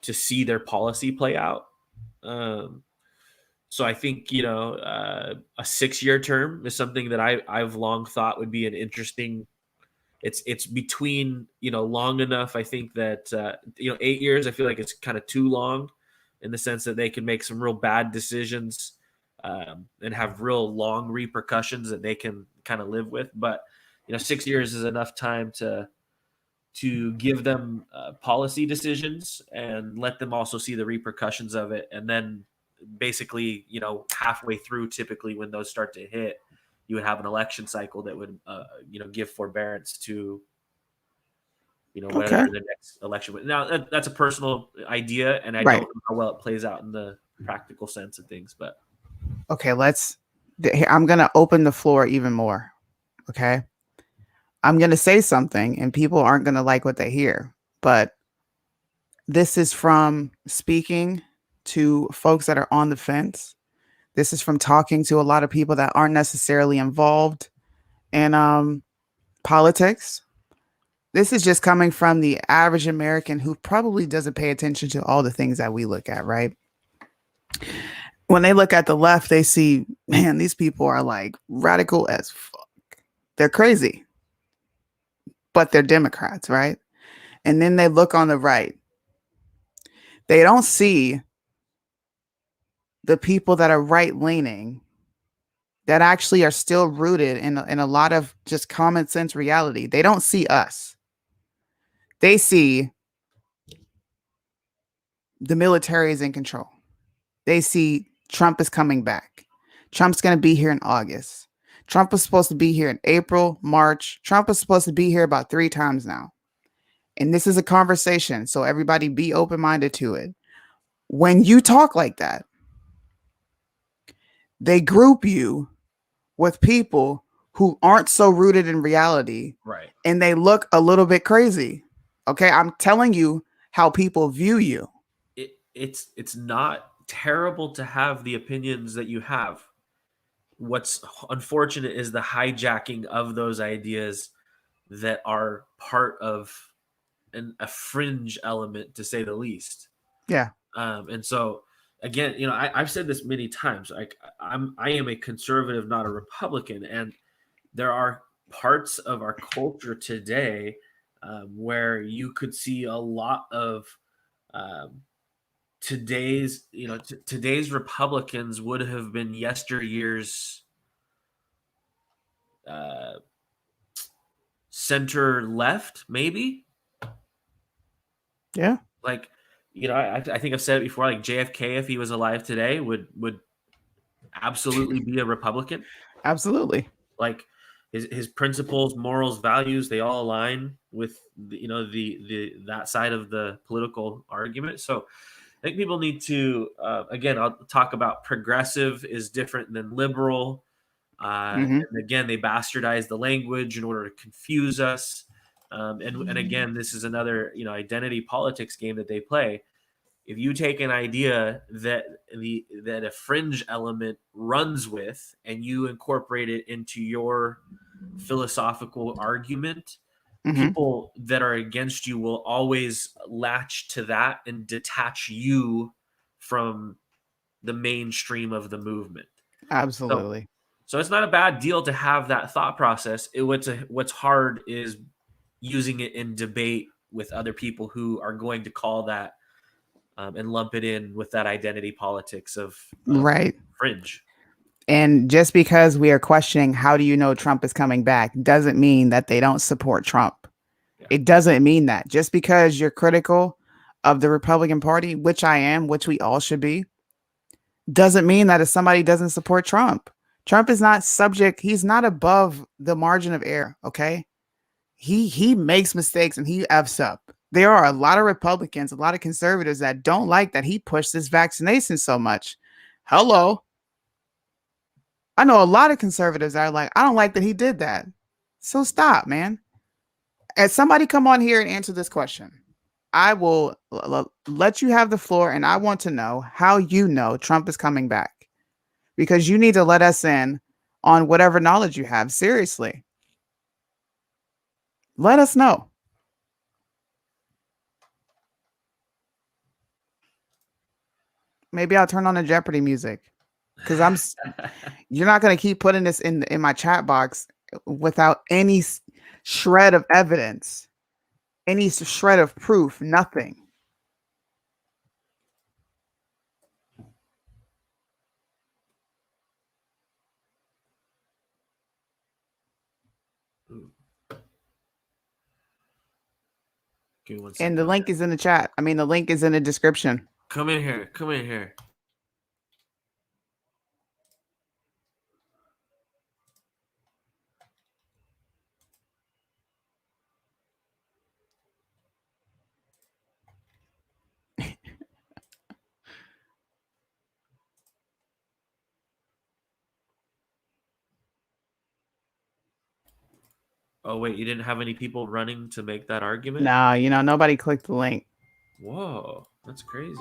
Speaker 2: see their policy play out. Um, so I think a 6-year term is something that I've long thought would be an interesting. It's between long enough. I think that 8 years. I feel like it's kind of too long, in the sense that they can make some real bad decisions and have real long repercussions that they can kind of live with. But 6 years is enough time to give them policy decisions and let them also see the repercussions of it. And then basically, halfway through, typically when those start to hit, you would have an election cycle that would, give forbearance to,
Speaker 1: Okay.
Speaker 2: whatever the next election would. Now, that's a personal idea, and I
Speaker 1: Right.
Speaker 2: don't know how well it plays out in the practical sense of things. But
Speaker 1: Okay, I'm going to open the floor even more. Okay. I'm going to say something and people aren't going to like what they hear, but this is from speaking to folks that are on the fence. This is from talking to a lot of people that aren't necessarily involved in politics. This is just coming from the average American who probably doesn't pay attention to all the things that we look at, right? When they look at the left, they see, man, these people are like radical as fuck. They're crazy, but they're Democrats, right? And then they look on the right. They don't see the people that are right leaning that actually are still rooted in a lot of just common sense reality. They don't see us. They see the military is in control. They see Trump is coming back. Trump's going to be here in August. Trump was supposed to be here in April, March. Trump was supposed to be here about 3 times now. And this is a conversation, so everybody be open-minded to it. When you talk like that, they group you with people who aren't so rooted in reality,
Speaker 2: right,
Speaker 1: and they look a little bit crazy. Okay, I'm telling you how people view you.
Speaker 2: it's not terrible to have the opinions that you have. What's unfortunate is the hijacking of those ideas that are part of a fringe element, to say the least.
Speaker 1: Yeah.
Speaker 2: And so again, I've said this many times. Like I am a conservative, not a Republican, and there are parts of our culture today where you could see a lot of today's today's Republicans would have been yesteryear's center left, maybe.
Speaker 1: Yeah.
Speaker 2: Like, I think I've said it before. Like JFK, if he was alive today, would absolutely be a Republican.
Speaker 1: Absolutely.
Speaker 2: Like his principles, morals, values, they all align with the that side of the political argument. So I think people need to again, I'll talk about progressive is different than liberal. And again, they bastardize the language in order to confuse us. And again, this is another identity politics game that they play. If you take an idea that a fringe element runs with and you incorporate it into your philosophical argument, people that are against you will always latch to that and detach you from the mainstream of the movement.
Speaker 1: Absolutely.
Speaker 2: So it's not a bad deal to have that thought process. What's hard is using it in debate with other people who are going to call that and lump it in with that identity politics of
Speaker 1: right.
Speaker 2: fringe.
Speaker 1: And just because we are questioning how do you know Trump is coming back doesn't mean that they don't support Trump. Yeah. It doesn't mean that. Just because you're critical of the Republican Party, which I am, which we all should be, doesn't mean that if somebody doesn't support Trump, Trump is not subject. He's not above the margin of error. Okay. He makes mistakes and he F's up. There are a lot of Republicans, a lot of conservatives that don't like that he pushed this vaccination so much. Hello. I know a lot of conservatives that are like, I don't like that he did that. So stop, man. And somebody come on here and answer this question. I will let you have the floor, and I want to know how you know Trump is coming back, because you need to let us in on whatever knowledge you have. Seriously. Let us know. Maybe I'll turn on the Jeopardy music, because you're not going to keep putting this in my chat box without any shred of evidence, any shred of proof, nothing. And the link is in the chat. I mean, the link is in the description.
Speaker 2: Come in here. Come in here. Oh, wait, you didn't have any people running to make that argument?
Speaker 1: No, nobody clicked the link.
Speaker 2: Whoa, that's crazy.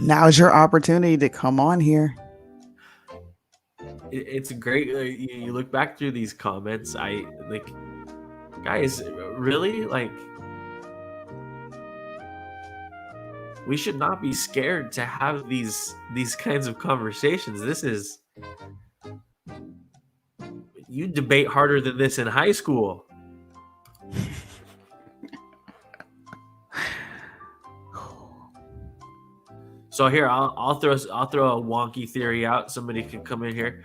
Speaker 1: Now's your opportunity to come on here.
Speaker 2: It's great. You look back through these comments. I like, guys, really? Like, we should not be scared to have these kinds of conversations. This is, you debate harder than this in high school. So here, I'll throw a wonky theory out. Somebody can come in here.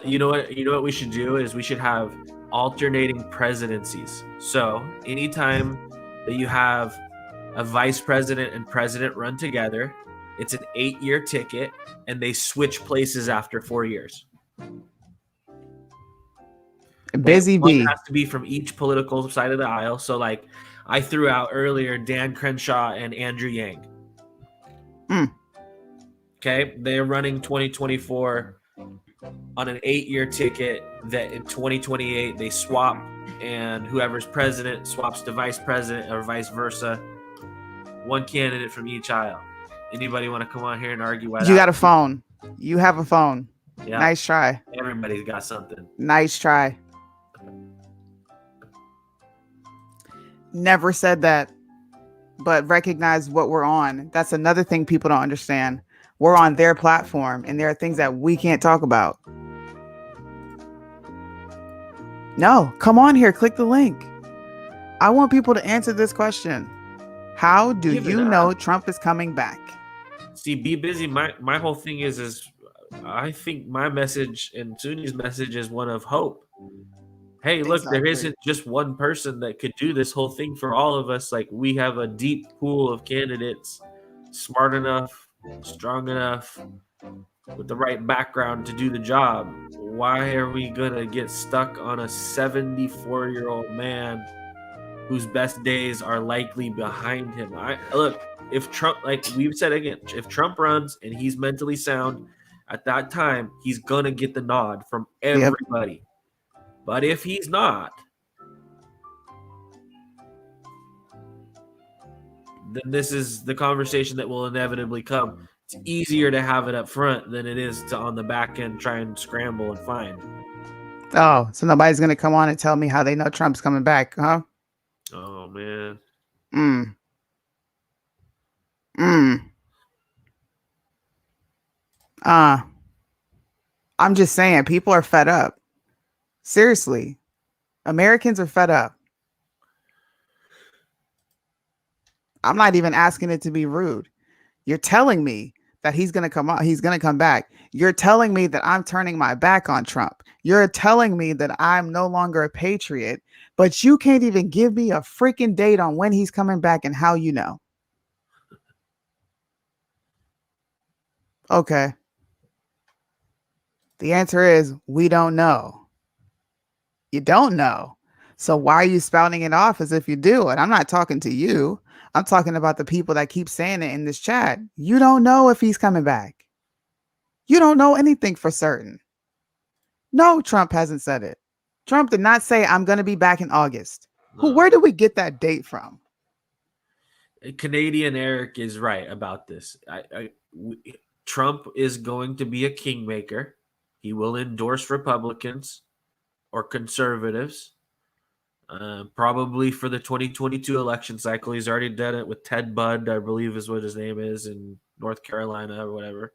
Speaker 2: You know what we should do is we should have alternating presidencies. So anytime that you have a vice president and president run together, it's an 8-year ticket, and they switch places after 4 years.
Speaker 1: Busy
Speaker 2: One
Speaker 1: bee.
Speaker 2: has to be from each political side of the aisle. So like I threw out earlier, Dan Crenshaw and Andrew Yang. Okay, they're running 2024 on an 8-year ticket that in 2028 they swap, and whoever's president swaps to vice president or vice versa. One candidate from each aisle. Anybody want to come on here and argue why?
Speaker 1: You got a phone. You have a phone.
Speaker 2: Yeah.
Speaker 1: Nice try.
Speaker 2: Everybody's got something.
Speaker 1: Nice try. Never said that, but recognize what we're on. That's another thing people don't understand. We're on their platform, and there are things that we can't talk about. No, come on here. Click the link. I want people to answer this question. How do you know Trump is coming back?
Speaker 2: See, be busy. My whole thing is I think my message and Suni's message is one of hope. Hey, look,
Speaker 1: Exactly.
Speaker 2: there isn't just one person that could do this whole thing for all of us. Like, we have a deep pool of candidates, smart enough, strong enough, with the right background to do the job. Why are we gonna get stuck on a 74-year-old man whose best days are likely behind him? Look, if Trump, like we've said again, if Trump runs and he's mentally sound, at that time he's gonna get the nod from everybody. Yep. But if he's not, then this is the conversation that will inevitably come. It's easier to have it up front than it is to on the back end try and scramble and find.
Speaker 1: Oh, so nobody's going to come on and tell me how they know Trump's coming back, huh?
Speaker 2: Oh, man.
Speaker 1: I'm just saying, people are fed up. Seriously. Americans are fed up. I'm not even asking it to be rude. You're telling me that he's going to come out. He's going to come back. You're telling me that I'm turning my back on Trump. You're telling me that I'm no longer a patriot, but you can't even give me a freaking date on when he's coming back and how you know. Okay. The answer is we don't know. You don't know. So why are you spouting it off as if you do it? I'm not talking to you. I'm talking about the people that keep saying it in this chat. You don't know if he's coming back. You don't know anything for certain. No, Trump hasn't said it. Trump did not say, I'm going to be back in August.
Speaker 2: No.
Speaker 1: Where did we get that date from?
Speaker 2: Canadian Eric is right about this. Trump is going to be a kingmaker. He will endorse Republicans or conservatives, probably for the 2022 election cycle. He's already done it with Ted Budd, I believe is what his name is, in North Carolina or whatever.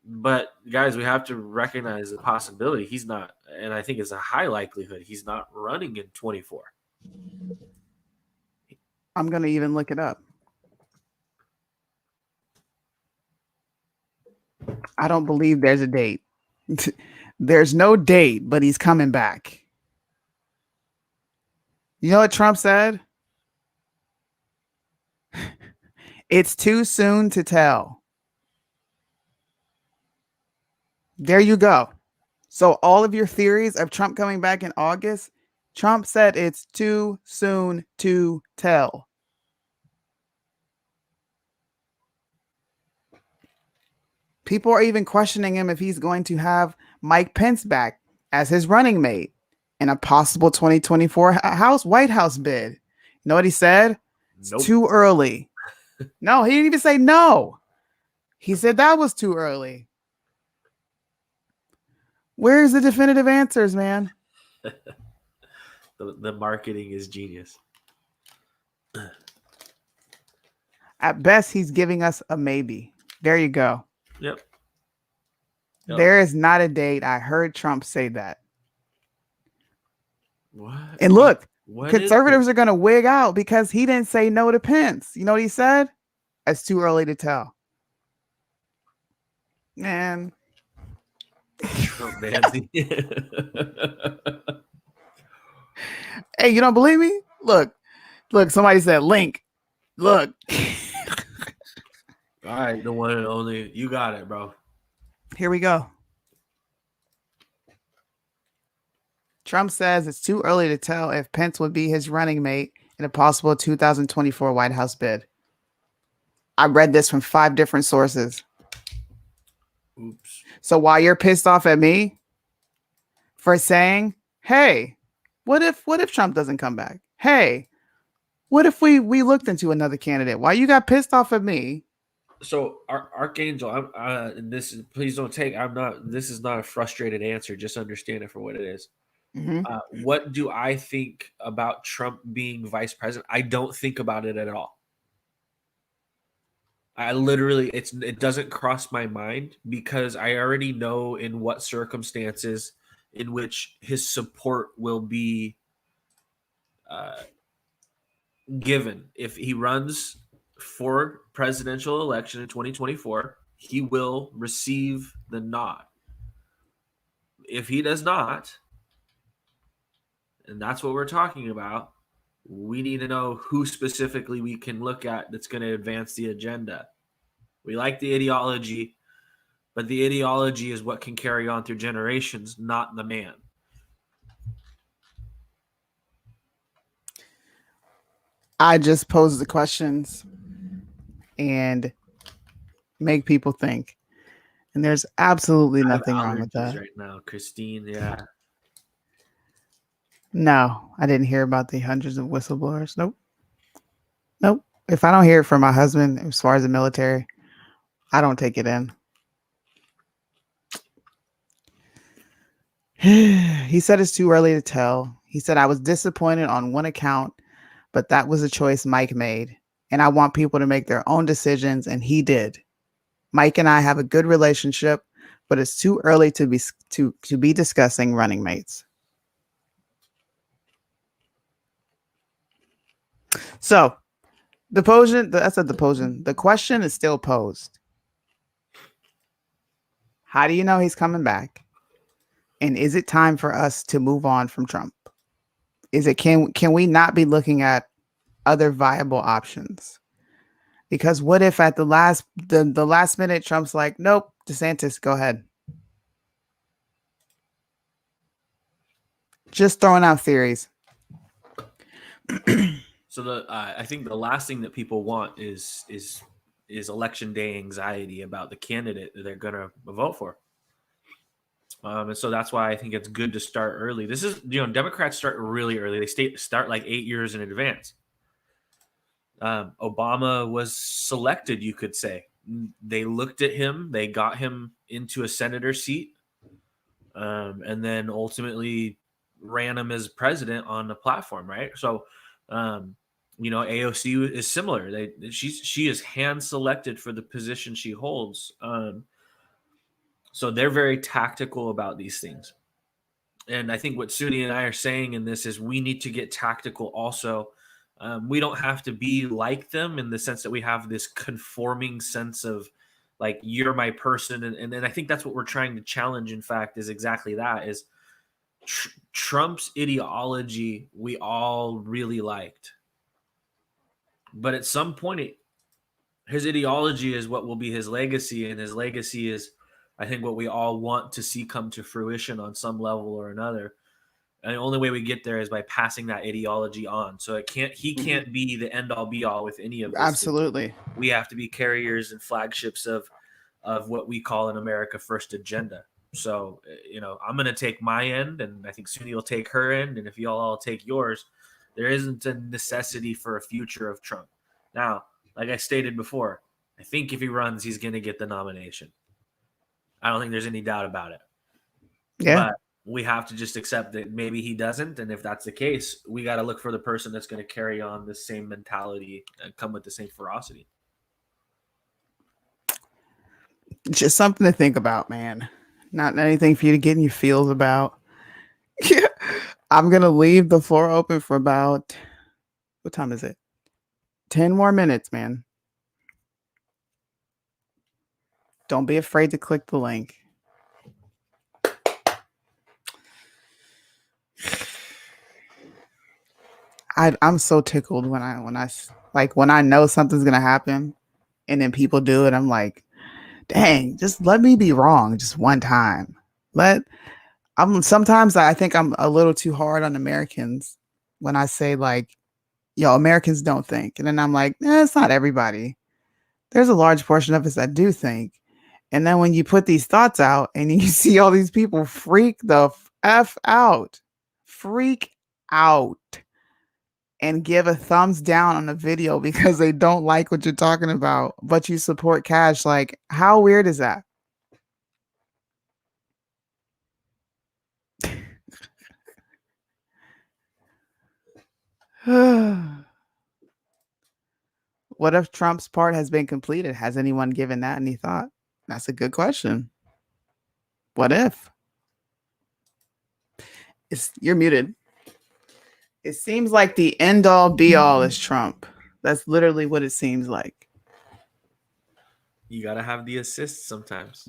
Speaker 2: But guys, we have to recognize the possibility he's not, and I think it's a high likelihood he's not running in 24.
Speaker 1: I'm going to even look it up. I don't believe there's a date. There's no date, but he's coming back. You know what Trump said? It's too soon to tell. There you go. So all of your theories of Trump coming back in August, Trump said it's too soon to tell. People are even questioning him if he's going to have Mike Pence back as his running mate in a possible 2024 White House bid. You know what he said? It's too early. No, he didn't even say no. He said that was too early. Where's the definitive answers, man?
Speaker 2: The marketing is genius.
Speaker 1: At best, he's giving us a maybe. There you go.
Speaker 2: Yep.
Speaker 1: There is not a date. I heard Trump say that.
Speaker 2: What?
Speaker 1: And look,
Speaker 2: what
Speaker 1: conservatives are going to wig out because he didn't say no to Pence. You know what he said? It's too early to tell. Man.
Speaker 2: Trump Nancy.
Speaker 1: Hey, you don't believe me? Look, somebody said link. Look.
Speaker 2: All right, the one and only. You got it, bro.
Speaker 1: Here we go. Trump says it's too early to tell if Pence would be his running mate in a possible 2024 White House bid. I read this from 5 different sources.
Speaker 2: Oops.
Speaker 1: So while you're pissed off at me for saying, hey, what if Trump doesn't come back? Hey, what if we looked into another candidate? Why you got pissed off at me?
Speaker 2: So Archangel, and this is, please don't take, this is not a frustrated answer. Just understand it for what it is.
Speaker 1: Mm-hmm.
Speaker 2: What do I think about Trump being vice president? I don't think about it at all. I literally, it doesn't cross my mind because I already know in what circumstances in which his support will be given. If he runs for presidential election in 2024, he will receive the nod. If he does not, and that's what we're talking about, we need to know who specifically we can look at that's going to advance the agenda. We like the ideology, but the ideology is what can carry on through generations, not the man.
Speaker 1: I just pose the questions and make people think. And there's absolutely nothing wrong with that.
Speaker 2: Right now, Christine, yeah.
Speaker 1: No, I didn't hear about the hundreds of whistleblowers. Nope. If I don't hear it from my husband, as far as the military, I don't take it in. He said it's too early to tell. He said, I was disappointed on one account, but that was a choice Mike made. And I want people to make their own decisions. And he did. Mike and I have a good relationship, but it's too early to be discussing running mates. So The question is still posed. How do you know he's coming back? And is it time for us to move on from Trump? Can we not be looking at other viable options? Because what if at the last minute Trump's like, nope, DeSantis, go ahead. Just throwing out theories.
Speaker 2: So I think the last thing that people want is election day anxiety about the candidate that they're going to vote for. And so that's why I think it's good to start early. This is, Democrats start really early. They start like 8 years in advance. Obama was selected, you could say. They looked at him. They got him into a senator seat, and then ultimately ran him as president on the platform, right? So, AOC is similar. She is hand selected for the position she holds. So they're very tactical about these things. And I think what Suni and I are saying in this is we need to get tactical also. We don't have to be like them in the sense that we have this conforming sense of like, you're my person. And I think that's what we're trying to challenge, in fact, is exactly that, is Trump's ideology we all really liked. But at some point, his ideology is what will be his legacy, and his legacy is, I think, what we all want to see come to fruition on some level or another. And the only way we get there is by passing that ideology on. So he can't be the end all be all with any of this.
Speaker 1: Absolutely.
Speaker 2: We have to be carriers and flagships of what we call an America First agenda. So, I'm going to take my end, and I think Suni will take her end. And if you all take yours, there isn't a necessity for a future of Trump. Now, like I stated before, I think if he runs, he's going to get the nomination. I don't think there's any doubt about it.
Speaker 1: Yeah.
Speaker 2: But we have to just accept that maybe he doesn't. And if that's the case, we got to look for the person that's going to carry on the same mentality and come with the same ferocity.
Speaker 1: Just something to think about, man. Not anything for you to get in your feels about. I'm going to leave the floor open for about, what time is it? 10 more minutes, man. Don't be afraid to click the link. I'm so tickled when I know something's gonna happen, and then people do it. I'm like, dang, just let me be wrong just one time. Sometimes I think I'm a little too hard on Americans when I say like, Americans don't think, and then I'm like, it's not everybody. There's a large portion of us that do think. And then when you put these thoughts out and you see all these people freak the F out, and give a thumbs down on the video because they don't like what you're talking about, but you support Cash, like, how weird is that? What if Trump's part has been completed? Has anyone given that any thought? That's a good question. What if? You're muted. It seems like the end all be all is Trump. That's literally what it seems like.
Speaker 2: You got to have the assist sometimes.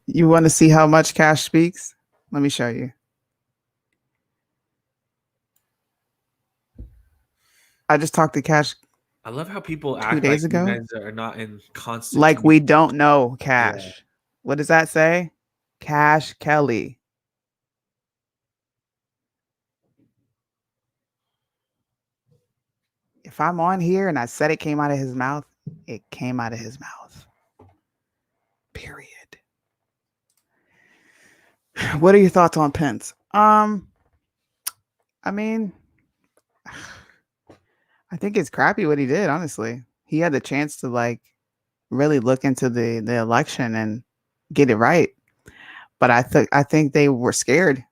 Speaker 1: You want to see how much Cash speaks? Let me show you. I just talked to Cash.
Speaker 2: I love how people act
Speaker 1: days
Speaker 2: like
Speaker 1: ago?
Speaker 2: you guys are not in constant.
Speaker 1: Like we don't know Cash.
Speaker 2: Yeah.
Speaker 1: What does that say? Cash Kelly. If I'm on here and I said it came out of his mouth, it came out of his mouth. Period. What are your thoughts on Pence? I mean, I think it's crappy what he did, honestly. He had the chance to like really look into the election and get it right. But I think they were scared.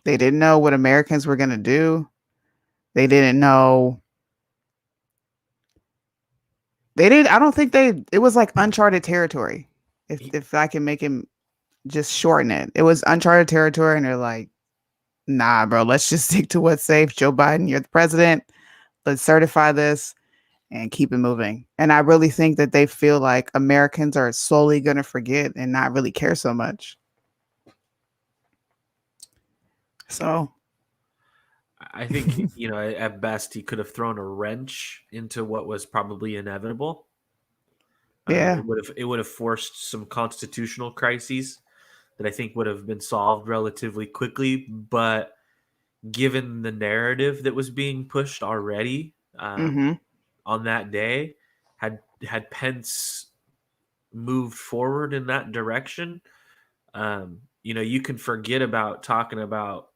Speaker 1: They didn't know what Americans were going to do. They didn't know. I don't think it was like uncharted territory. If I can make him just shorten it. It was uncharted territory and they're like, nah, bro, let's just stick to what's safe. Joe Biden, you're the president. Let's certify this and keep it moving. And I really think that they feel like Americans are slowly going to forget and not really care so much. So
Speaker 2: I think, at best, he could have thrown a wrench into what was probably inevitable.
Speaker 1: yeah.
Speaker 2: It would have forced some constitutional crises that I think would have been solved relatively quickly. But given the narrative that was being pushed already
Speaker 1: Mm-hmm.
Speaker 2: on that day, had Pence moved forward in that direction, you can forget about talking about,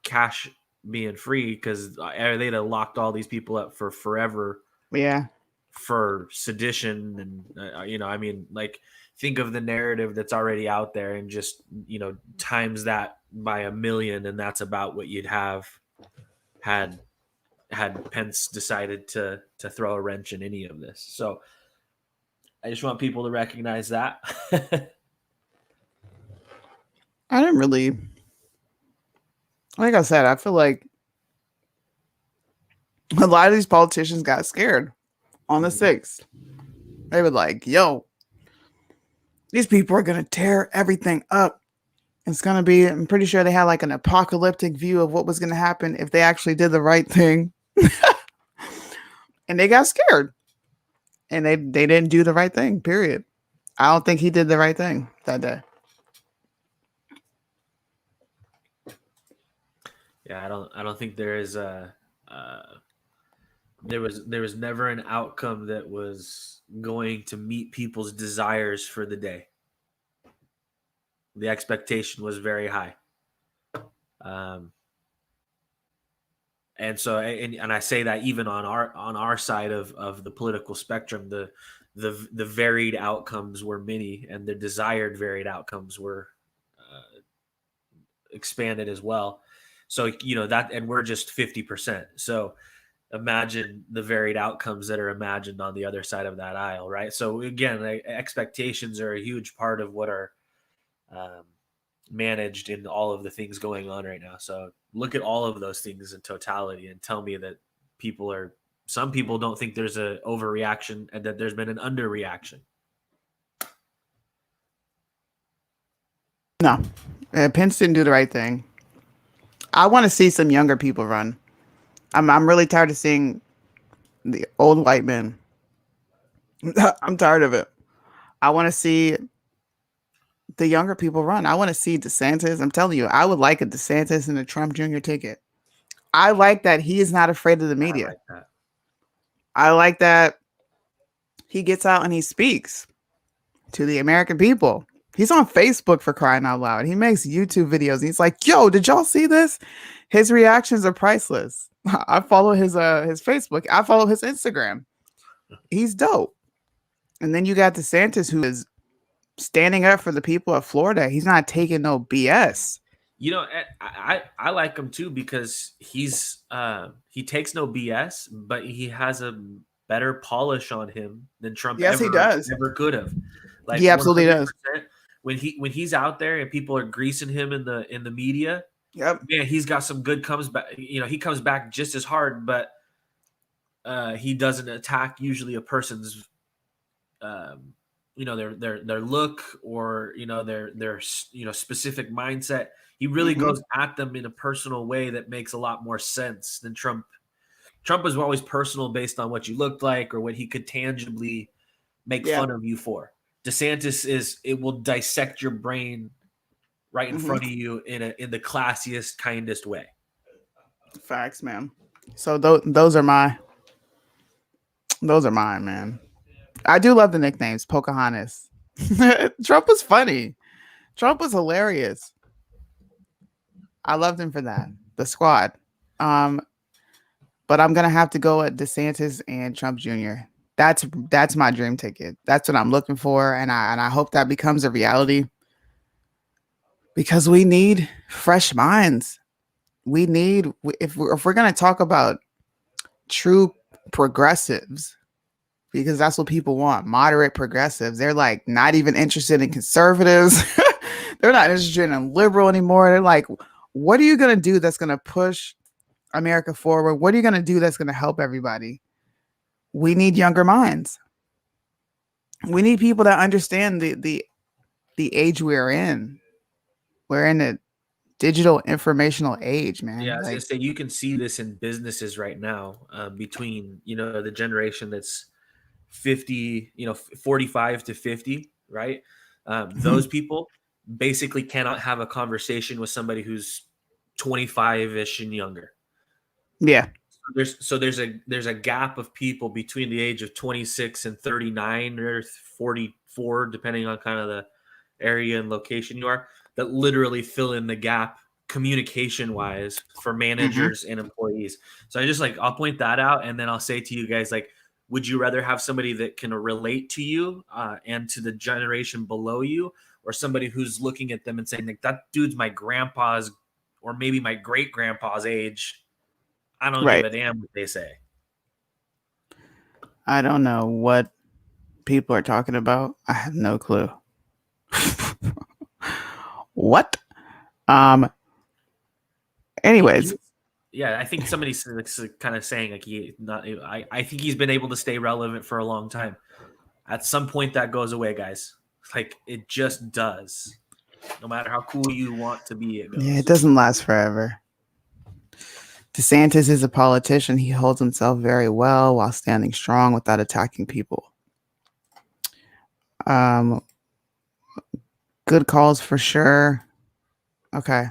Speaker 2: cash being free, because they'd have locked all these people up for forever
Speaker 1: Yeah.
Speaker 2: for sedition. And, I mean, like, think of the narrative that's already out there and just, times that by 1,000,000. And that's about what you'd have had Pence decided to throw a wrench in any of this. So I just want people to recognize that.
Speaker 1: I didn't really, like I said, I feel like a lot of these politicians got scared on the 6th. They were like, yo, these people are going to tear everything up. It's going to be, I'm pretty sure they had like an apocalyptic view of what was going to happen if they actually did the right thing. And they got scared. And they didn't do the right thing, period. I don't think he did the right thing that day.
Speaker 2: Yeah, I don't think there is there was never an outcome that was going to meet people's desires for the day. The expectation was very high. And so, and I say that even on our side of the political spectrum, the varied outcomes were many, and the desired varied outcomes were expanded as well. So, that, and we're just 50%. So imagine the varied outcomes that are imagined on the other side of that aisle, right? So again, expectations are a huge part of what are managed in all of the things going on right now. So look at all of those things in totality and tell me that some people don't think there's an overreaction and that there's been an underreaction.
Speaker 1: No, Pence didn't do the right thing. I want to see some younger people run. I'm really tired of seeing the old white men. I'm tired of it. I want to see the younger people run. I want to see DeSantis. I'm telling you, I would like a DeSantis and a Trump Jr. ticket. I like that he is not afraid of the media. I like that he gets out and he speaks to the American people. He's on Facebook, for crying out loud. He makes YouTube videos. He's like, yo, did y'all see this? His reactions are priceless. I follow his Facebook. I follow his Instagram. He's dope. And then you got DeSantis, who is standing up for the people of Florida. He's not taking no BS.
Speaker 2: I like him too, because he takes no BS, but he has a better polish on him than Trump ever could have. Like,
Speaker 1: he absolutely does.
Speaker 2: When he's out there and people are greasing him in the media,
Speaker 1: yep,
Speaker 2: man, he's got some good comes back. He comes back just as hard, but he doesn't attack usually a person's their look or their specific mindset. He really goes at them in a personal way that makes a lot more sense than Trump. Trump was always personal based on what you looked like or what he could tangibly make fun of you for. DeSantis it will dissect your brain right in front of you in the classiest, kindest way.
Speaker 1: Facts, man. So those are mine, man. I do love the nicknames. Pocahontas. Trump was funny. Trump was hilarious. I loved him for that. The squad. But I'm gonna have to go at DeSantis and Trump Jr. That's my dream ticket. That's what I'm looking for, and I hope that becomes a reality. Because we need fresh minds. We need, if we're gonna talk about true progressives, because that's what people want, moderate progressives. They're like not even interested in conservatives. They're not interested in liberal anymore. They're like, what are you going to do that's going to push America forward? What are you going to do that's going to help everybody? We need younger minds. We need people that understand the age we're in. We're in a digital informational age, man.
Speaker 2: Yeah, I was gonna
Speaker 1: Like,
Speaker 2: say you can see this in businesses right now, between the generation that's 50, 45 to 50, right? Those people basically cannot have a conversation with somebody who's 25-ish and younger.
Speaker 1: yeah.
Speaker 2: There's a gap of people between the age of 26 and 39 or 44, depending on kind of the area and location you are, that literally fill in the gap communication wise for managers and employees. So I'll point that out, and then I'll say to you guys, like, would you rather have somebody that can relate to you and to the generation below you, or somebody who's looking at them and saying, like, that dude's my grandpa's or maybe my great grandpa's age? I don't give
Speaker 1: Right.
Speaker 2: a damn what they say.
Speaker 1: I don't know what people are talking about. I have no clue. What? Anyways,
Speaker 2: Yeah, I think somebody's kind of saying like I think he's been able to stay relevant for a long time. At some point, that goes away, guys. Like, it just does. No matter how cool you want to be, it goes.
Speaker 1: yeah, it doesn't last forever. DeSantis is a politician. He holds himself very well while standing strong without attacking people. Good calls for sure. Okay.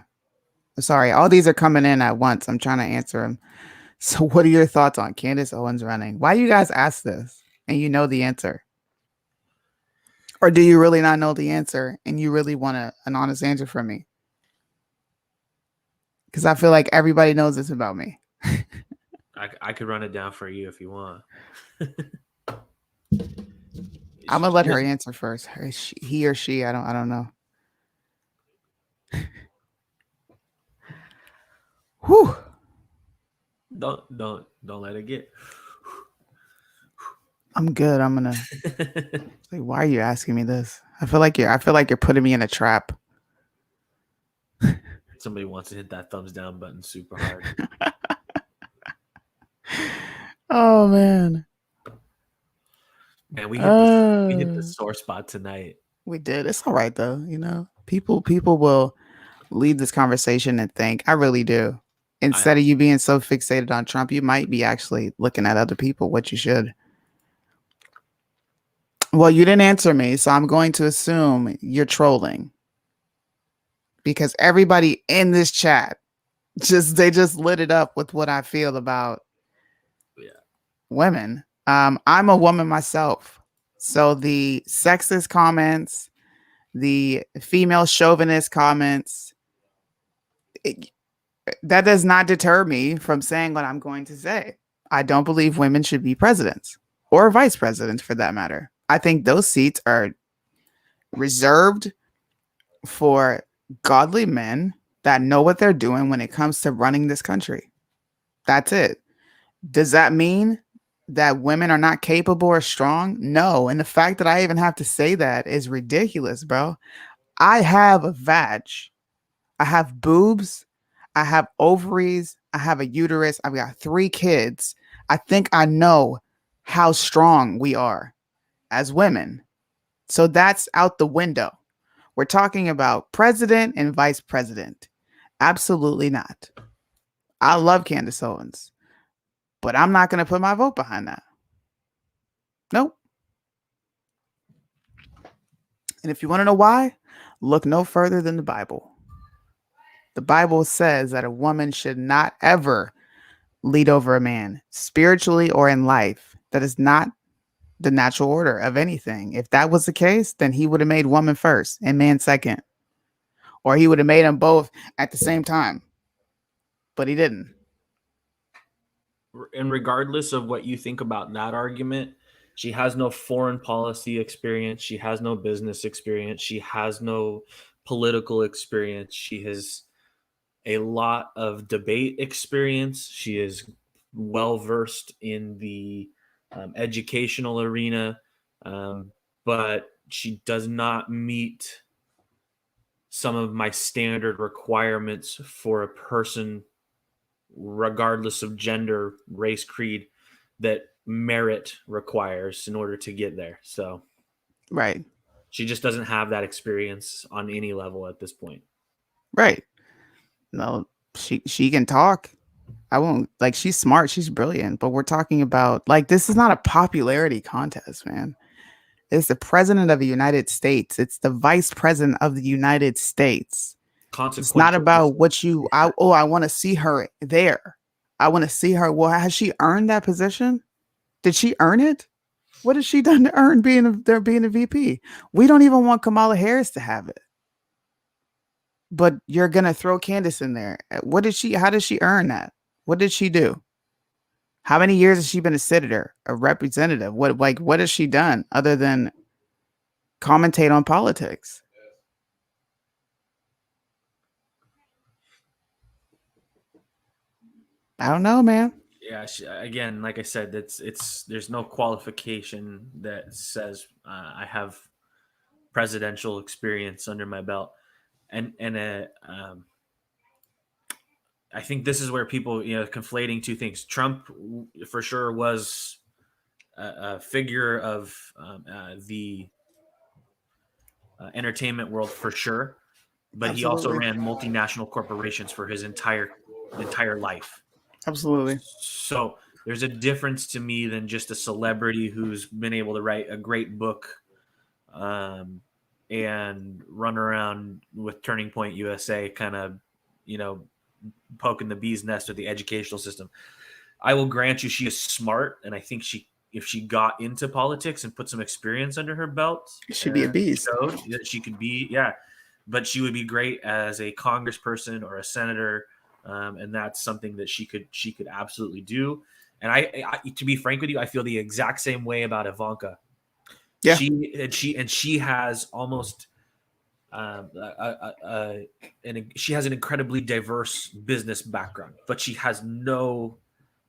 Speaker 1: Sorry, all these are coming in at once. I'm trying to answer them. So what are your thoughts on Candace Owens running? Why do you guys ask this and you know the answer? Or do you really not know the answer and you really want an honest answer from me? Because I feel like everybody knows this about me.
Speaker 2: I could run it down for you if you want.
Speaker 1: I'm gonna let her answer first. He or she, I don't know. Whew.
Speaker 2: Don't let it get.
Speaker 1: I'm good. I'm gonna. Like, why are you asking me this? I feel like you're putting me in a trap.
Speaker 2: Somebody wants to hit that thumbs down button super hard.
Speaker 1: Oh man.
Speaker 2: Man, we hit the sore spot tonight.
Speaker 1: We did. It's all right though. You know, people will leave this conversation and think. I really do. Instead of you being so fixated on Trump, you might be actually looking at other people, what you should. Well, you didn't answer me, so I'm going to assume you're trolling. Because everybody in this chat they just lit it up with what I feel about women. I'm a woman myself. So the sexist comments, the female chauvinist comments, that does not deter me from saying what I'm going to say. I don't believe women should be presidents or vice presidents for that matter. I think those seats are reserved for godly men that know what they're doing when it comes to running this country. That's it. Does that mean that women are not capable or strong? No. And the fact that I even have to say that is ridiculous, bro. I have a vag. I have boobs. I have ovaries. I have a uterus. I've got 3 kids. I think I know how strong we are as women. So that's out the window. We're talking about president and vice president. Absolutely not. I love Candace Owens, but I'm not going to put my vote behind that. Nope. And if you want to know why, look no further than the Bible. The Bible says that a woman should not ever lead over a man, spiritually or in life. That is not the natural order of anything. If that was the case, then he would have made woman first and man second. Or he would have made them both at the same time. But he didn't.
Speaker 2: And regardless of what you think about that argument, she has no foreign policy experience. She has no business experience. She has no political experience. She has a lot of debate experience. She is well versed in the educational arena, but she does not meet some of my standard requirements for a person, regardless of gender, race, creed, that merit requires in order to get there. So
Speaker 1: Right.
Speaker 2: she just doesn't have that experience on any level at this point.
Speaker 1: Right. No, she can talk. I won't, like, she's smart, she's brilliant, but we're talking about, like, this is not a popularity contest, man. It's the president of the United States. It's the vice president of the United States. It's not about what you, I want to see her there. I want to see her. Well, has she earned that position? Did she earn it? What has she done to earn being a VP? We don't even want Kamala Harris to have it. But you're gonna throw Candace in there. How did she earn that? What did she do? How many years has she been a senator, a representative? What has she done other than commentate on politics? I don't know, man.
Speaker 2: Yeah, again, like I said, there's no qualification that says I have presidential experience under my belt, and I think this is where people, conflating two things. Trump, for sure, was a figure of the entertainment world, for sure, but
Speaker 1: Absolutely.
Speaker 2: he also ran multinational corporations for his entire life.
Speaker 1: Absolutely.
Speaker 2: So there's a difference to me than just a celebrity who's been able to write a great book and run around with Turning Point USA, kind of, poking the bee's nest with the educational system. I will grant you she is smart, and I think if she got into politics and put some experience under her belt,
Speaker 1: she'd be a beast.
Speaker 2: Showed that she could be, but she would be great as a congressperson or a senator, and that's something that she could absolutely do. And I, to be frank with you, I feel the exact same way about Ivanka.
Speaker 1: Yeah.
Speaker 2: She has almost she has an incredibly diverse business background, but she has no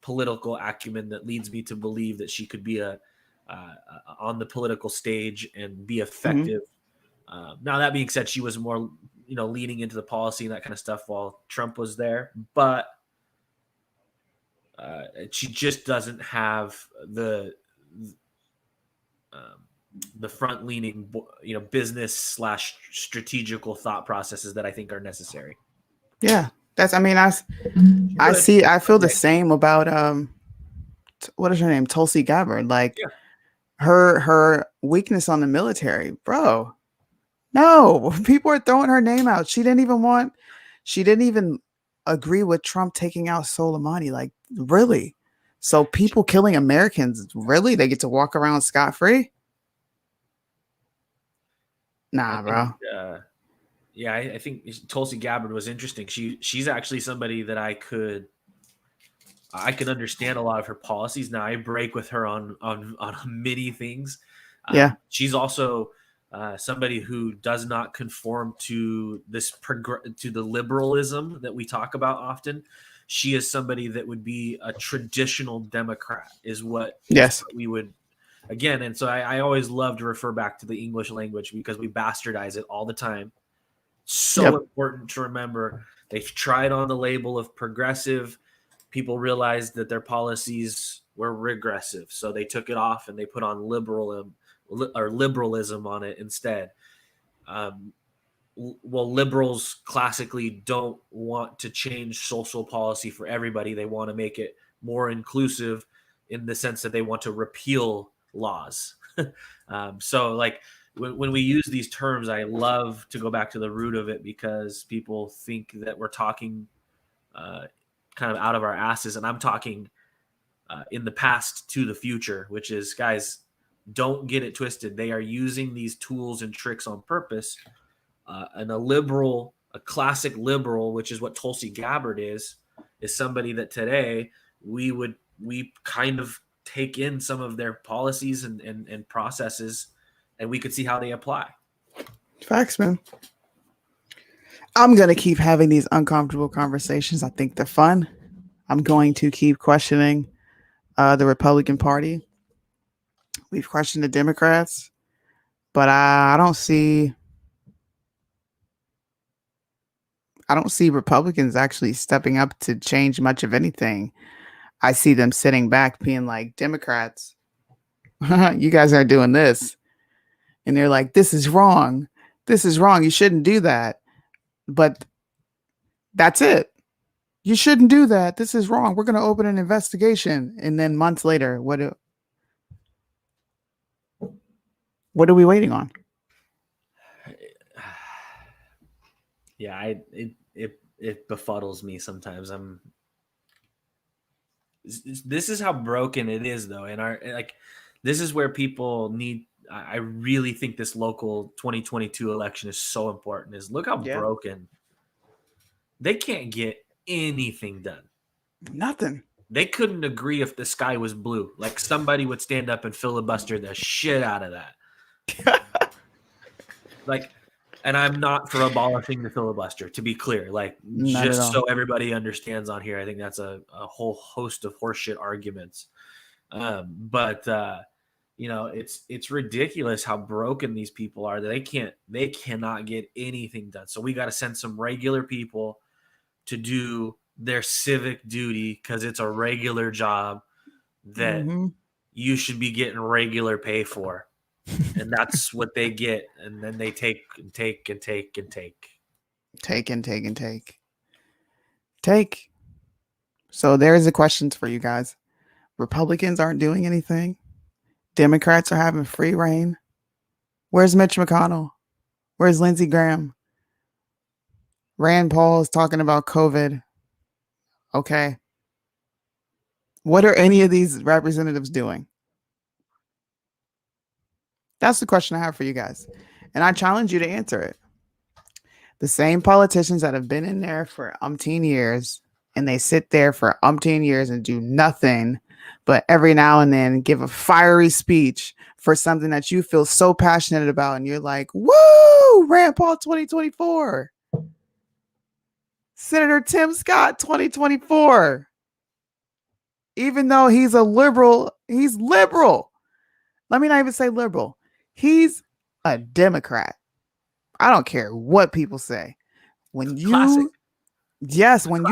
Speaker 2: political acumen that leads me to believe that she could be on the political stage and be effective. Now, that being said, she was more, leaning into the policy and that kind of stuff while Trump was there, but she just doesn't have the front-leaning, business / strategical thought processes that I think are necessary.
Speaker 1: Yeah, I feel the same about what is her name, Tulsi Gabbard. Like, her weakness on the military, bro. No, people are throwing her name out. She didn't even agree with Trump taking out Soleimani. Like, really? So people killing Americans, really? They get to walk around scot-free? Nah, bro.
Speaker 2: I think Tulsi Gabbard was interesting. She's actually somebody that I could understand a lot of her policies. Now, I break with her on many things. She's also somebody who does not conform to to the liberalism that we talk about often. She is somebody that would be a traditional Democrat, is what we would, again. And so I always love to refer back to the English language because we bastardize it all the time. So important to remember. They've tried on the label of progressive. People realized that their policies were regressive, so they took it off and they put on liberalism on it instead. Well, liberals classically don't want to change social policy for everybody. They want to make it more inclusive in the sense that they want to repeal laws. So, like, when we use these terms, I love to go back to the root of it because people think that we're talking kind of out of our asses, and I'm talking in the past to the future, which is, guys, don't get it twisted. They are using these tools and tricks on purpose. And a classic liberal, which is what Tulsi Gabbard is somebody that today we kind of take in some of their policies and processes, and we could see how they apply.
Speaker 1: Facts, man. I'm going to keep having these uncomfortable conversations. I think they're fun. I'm going to keep questioning the Republican Party. We've questioned the Democrats, but I don't see I don't see Republicans actually stepping up to change much of anything. I see them sitting back being like, Democrats, you guys are doing this. And they're like, this is wrong. This is wrong. You shouldn't do that. But that's it. You shouldn't do that. This is wrong. We're going to open an investigation. And then months later, what are we waiting on?
Speaker 2: Yeah, it befuddles me sometimes. This is how broken it is, though. And this is where people need. I really think this local 2022 election is so important. Is look how broken they can't get anything done.
Speaker 1: Nothing.
Speaker 2: They couldn't agree if the sky was blue. Like somebody would stand up and filibuster the shit out of that. And I'm not for abolishing the filibuster, to be clear. Like, just so everybody understands on here, I think that's a whole host of horseshit arguments. It's ridiculous how broken these people are. That they cannot get anything done. So we got to send some regular people to do their civic duty because it's a regular job that you should be getting regular pay for. And that's what they get. And then they take and take and take and take.
Speaker 1: Take and take and take. Take. So there's the questions for you guys. Republicans aren't doing anything. Democrats are having free reign. Where's Mitch McConnell? Where's Lindsey Graham? Rand Paul is talking about COVID. Okay. What are any of these representatives doing? That's the question I have for you guys. And I challenge you to answer it. The same politicians that have been in there for umpteen years, and they sit there for umpteen years and do nothing but every now and then give a fiery speech for something that you feel so passionate about. And you're like, woo, Rand Paul 2024. Senator Tim Scott 2024. Even though he's a liberal, he's liberal. Let me not even say liberal. He's a Democrat. I don't care what people say. When you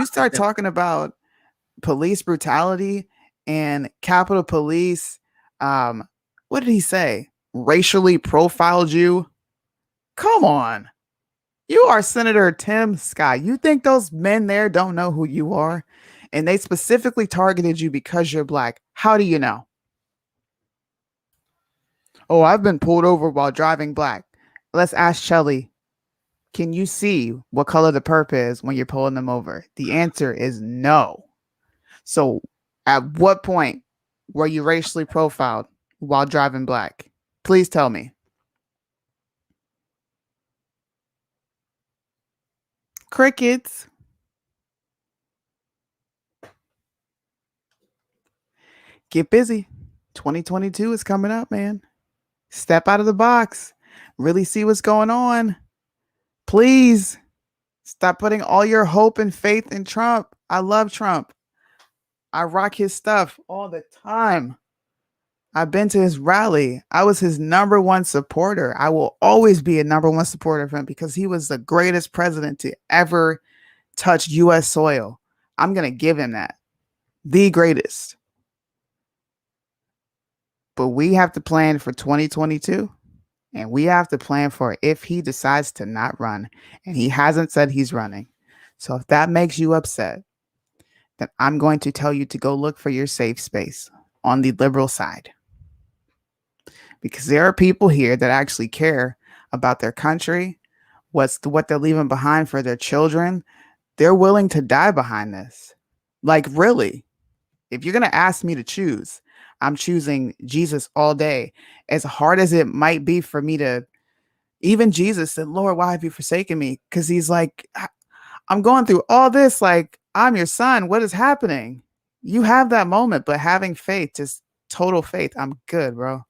Speaker 1: start talking about police brutality and Capitol Police, what did he say? Racially profiled you? Come on. You are Senator Tim Scott. You think those men there don't know who you are? And they specifically targeted you because you're black. How do you know? Oh, I've been pulled over while driving black. Let's ask Shelly. Can you see what color the perp is when you're pulling them over? The answer is no. So at what point were you racially profiled while driving black? Please tell me. Crickets. Get busy. 2022 is coming up, man. Step out of the box. Really see what's going on. Please stop putting all your hope and faith in Trump. I love Trump. I rock his stuff all the time. I've been to his rally. I was his number one supporter. I will always be a number one supporter of him because he was the greatest president to ever touch U.S. soil. I'm going to give him that. The greatest. But we have to plan for 2022. And we have to plan for if he decides to not run. And he hasn't said he's running. So if that makes you upset, then I'm going to tell you to go look for your safe space on the liberal side. Because there are people here that actually care about their country, what they're leaving behind for their children. They're willing to die behind this. Like, really, if you're going to ask me to choose, I'm choosing Jesus all day. As hard as it might be for me to, even Jesus said, Lord, why have you forsaken me? Because he's like, I'm going through all this. Like, I'm your son. What is happening? You have that moment, but having faith, just total faith. I'm good, bro.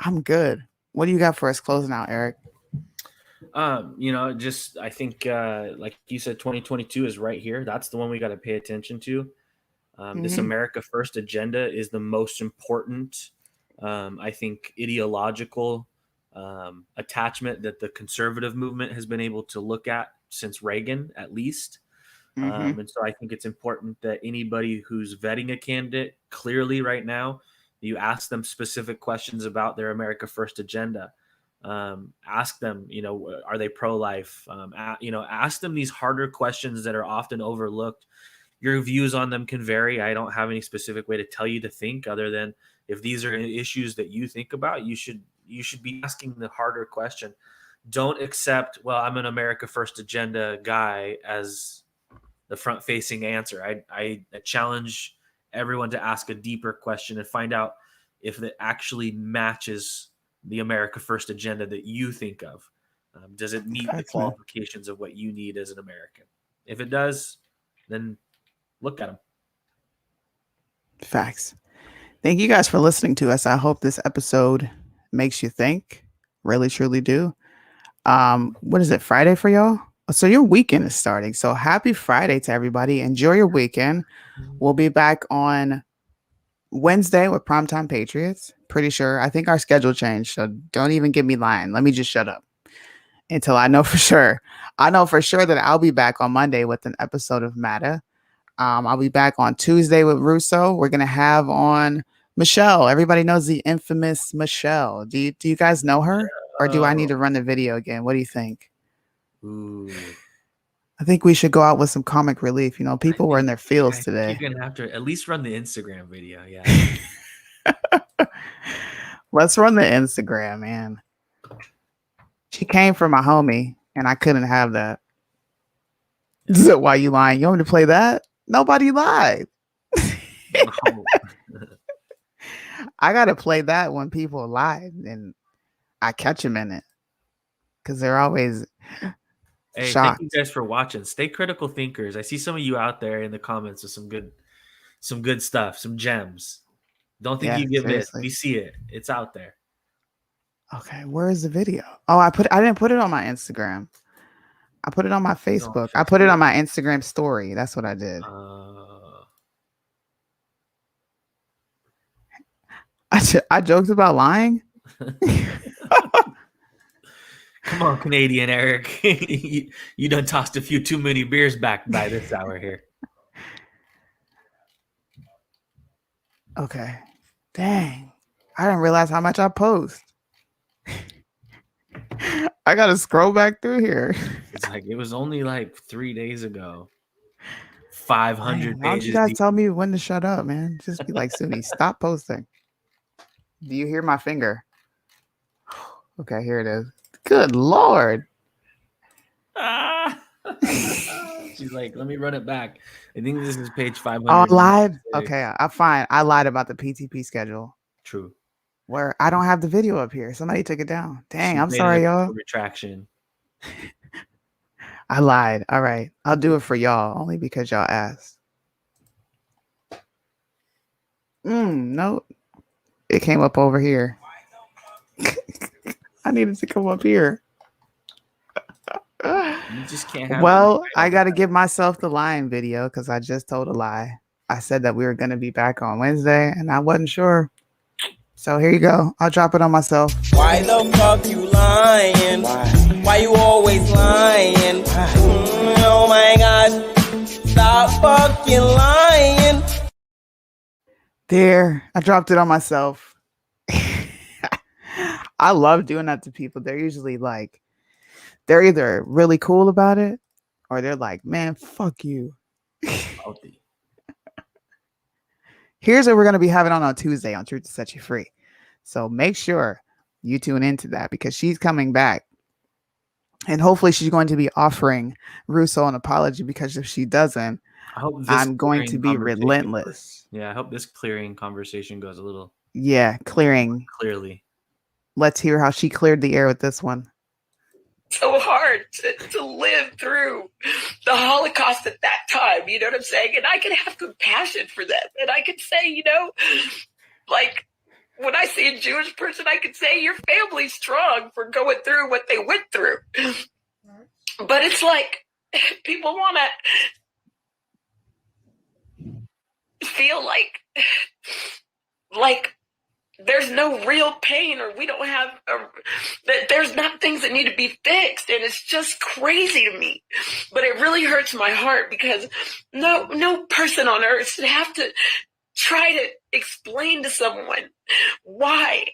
Speaker 1: I'm good. What do you got for us closing out, Eric?
Speaker 2: I think, like you said, 2022 is right here. That's the one we got to pay attention to. This America First agenda is the most important, I think, ideological attachment that the conservative movement has been able to look at since Reagan, at least. And so I think it's important that anybody who's vetting a candidate clearly right now, you ask them specific questions about their America First agenda. Ask them, are they pro-life? Ask them these harder questions that are often overlooked. Your views on them can vary. I don't have any specific way to tell you to think other than if these are issues that you think about, you should be asking the harder question. Don't accept, well, I'm an America First agenda guy as the front-facing answer. I challenge everyone to ask a deeper question and find out if it actually matches the America First agenda that you think of. Does it meet the qualifications of what you need as an American? If it does, then look at them.
Speaker 1: Facts. Thank you guys for listening to us. I hope this episode makes you think. Really, truly do. What is it, Friday for y'all? So your weekend is starting. So happy Friday to everybody. Enjoy your weekend. We'll be back on Wednesday with Primetime Patriots. Pretty sure. I think our schedule changed. So don't even get me lying. Let me just shut up until I know for sure. I know for sure that I'll be back on Monday with an episode of Matter. I'll be back on Tuesday with Russo. We're going to have on Michelle. Everybody knows the infamous Michelle. Do you guys know her? Or do I need to run the video again? What do you think?
Speaker 2: Ooh.
Speaker 1: I think we should go out with some comic relief. People were in their feels today.
Speaker 2: You're gonna have to at least run the Instagram video. Yeah.
Speaker 1: Let's run the Instagram, man. She came for my homie, and I couldn't have that. Why you lying? You want me to play that? Nobody lied.
Speaker 2: No.
Speaker 1: I gotta play that when people lie, and I catch them in it because they're always.
Speaker 2: Hey,
Speaker 1: shocked.
Speaker 2: thank you guys for watching. Stay critical thinkers. I see some of you out there in the comments with some good stuff, some gems. Don't think you get missed. We see it. It's out there.
Speaker 1: Okay, where is the video? Oh, I didn't put it on my Instagram. I put it on my Facebook. I put it on my Instagram story. That's what I did. I joked about lying.
Speaker 2: Come on, Canadian Eric. You done tossed a few too many beers back by this hour here.
Speaker 1: Okay. Dang. I didn't realize how much I post. I got to scroll back through here.
Speaker 2: It's like it was only like 3 days ago. 500
Speaker 1: Why don't you guys tell me when to shut up, man? Just be like, Suni, stop posting. Do you hear my finger? Okay, here it is. Good Lord.
Speaker 2: She's like, let me run it back. I think this is page 500.
Speaker 1: Oh, I lied? Okay, I'm fine. I lied about the PTP schedule.
Speaker 2: True.
Speaker 1: Where I don't have the video up here. Somebody took it down. Dang, I'm sorry, y'all.
Speaker 2: Retraction.
Speaker 1: I lied. All right. I'll do it for y'all only because y'all asked. No. It came up over here. I needed to come up here.
Speaker 2: You just can't have
Speaker 1: well, I got to give myself the lying video because I just told a lie. I said that we were going to be back on Wednesday and I wasn't sure. So here you go. I'll drop it on myself.
Speaker 7: Why the fuck you lying? Why you always lying? Oh my God. Stop fucking lying.
Speaker 1: There. I dropped it on myself. I love doing that to people. They're usually like, they're either really cool about it or they're like, man, fuck you. Here's what we're going to be having on Tuesday on Truth to Set You Free. So make sure you tune into that because she's coming back. And hopefully she's going to be offering Russo an apology because if she doesn't, I'm going to be relentless.
Speaker 2: Yeah, I hope this clearing conversation goes a little.
Speaker 1: Yeah, clearing.
Speaker 2: Clearly.
Speaker 1: Let's hear how she cleared the air with this one.
Speaker 8: So hard to live through the Holocaust at that time, you know what I'm saying? And I can have compassion for them. And I can say, like when I see a Jewish person, I can say your family's strong for going through what they went through. But it's like people want to feel like there's no real pain, or we don't have that there's not things that need to be fixed, and it's just crazy to me. But it really hurts my heart because no person on earth should have to try to explain to someone why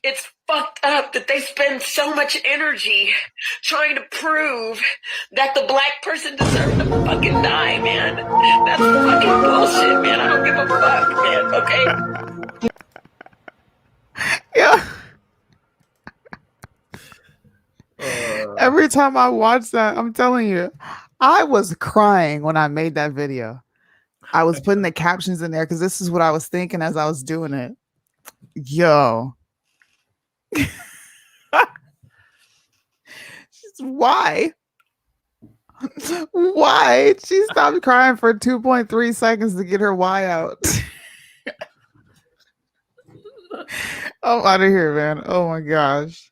Speaker 8: it's fucked up that they spend so much energy trying to prove that the black person deserves to fucking die, man. That's fucking bullshit, man. I don't give a fuck, man, okay?
Speaker 1: Yeah. Every time I watch that, I'm telling you, I was crying when I made that video. I was putting the captions in there because this is what I was thinking as I was doing it. Yo. Why? Why? She stopped crying for 2.3 seconds to get her why out. I'm out of here, man. Oh my gosh.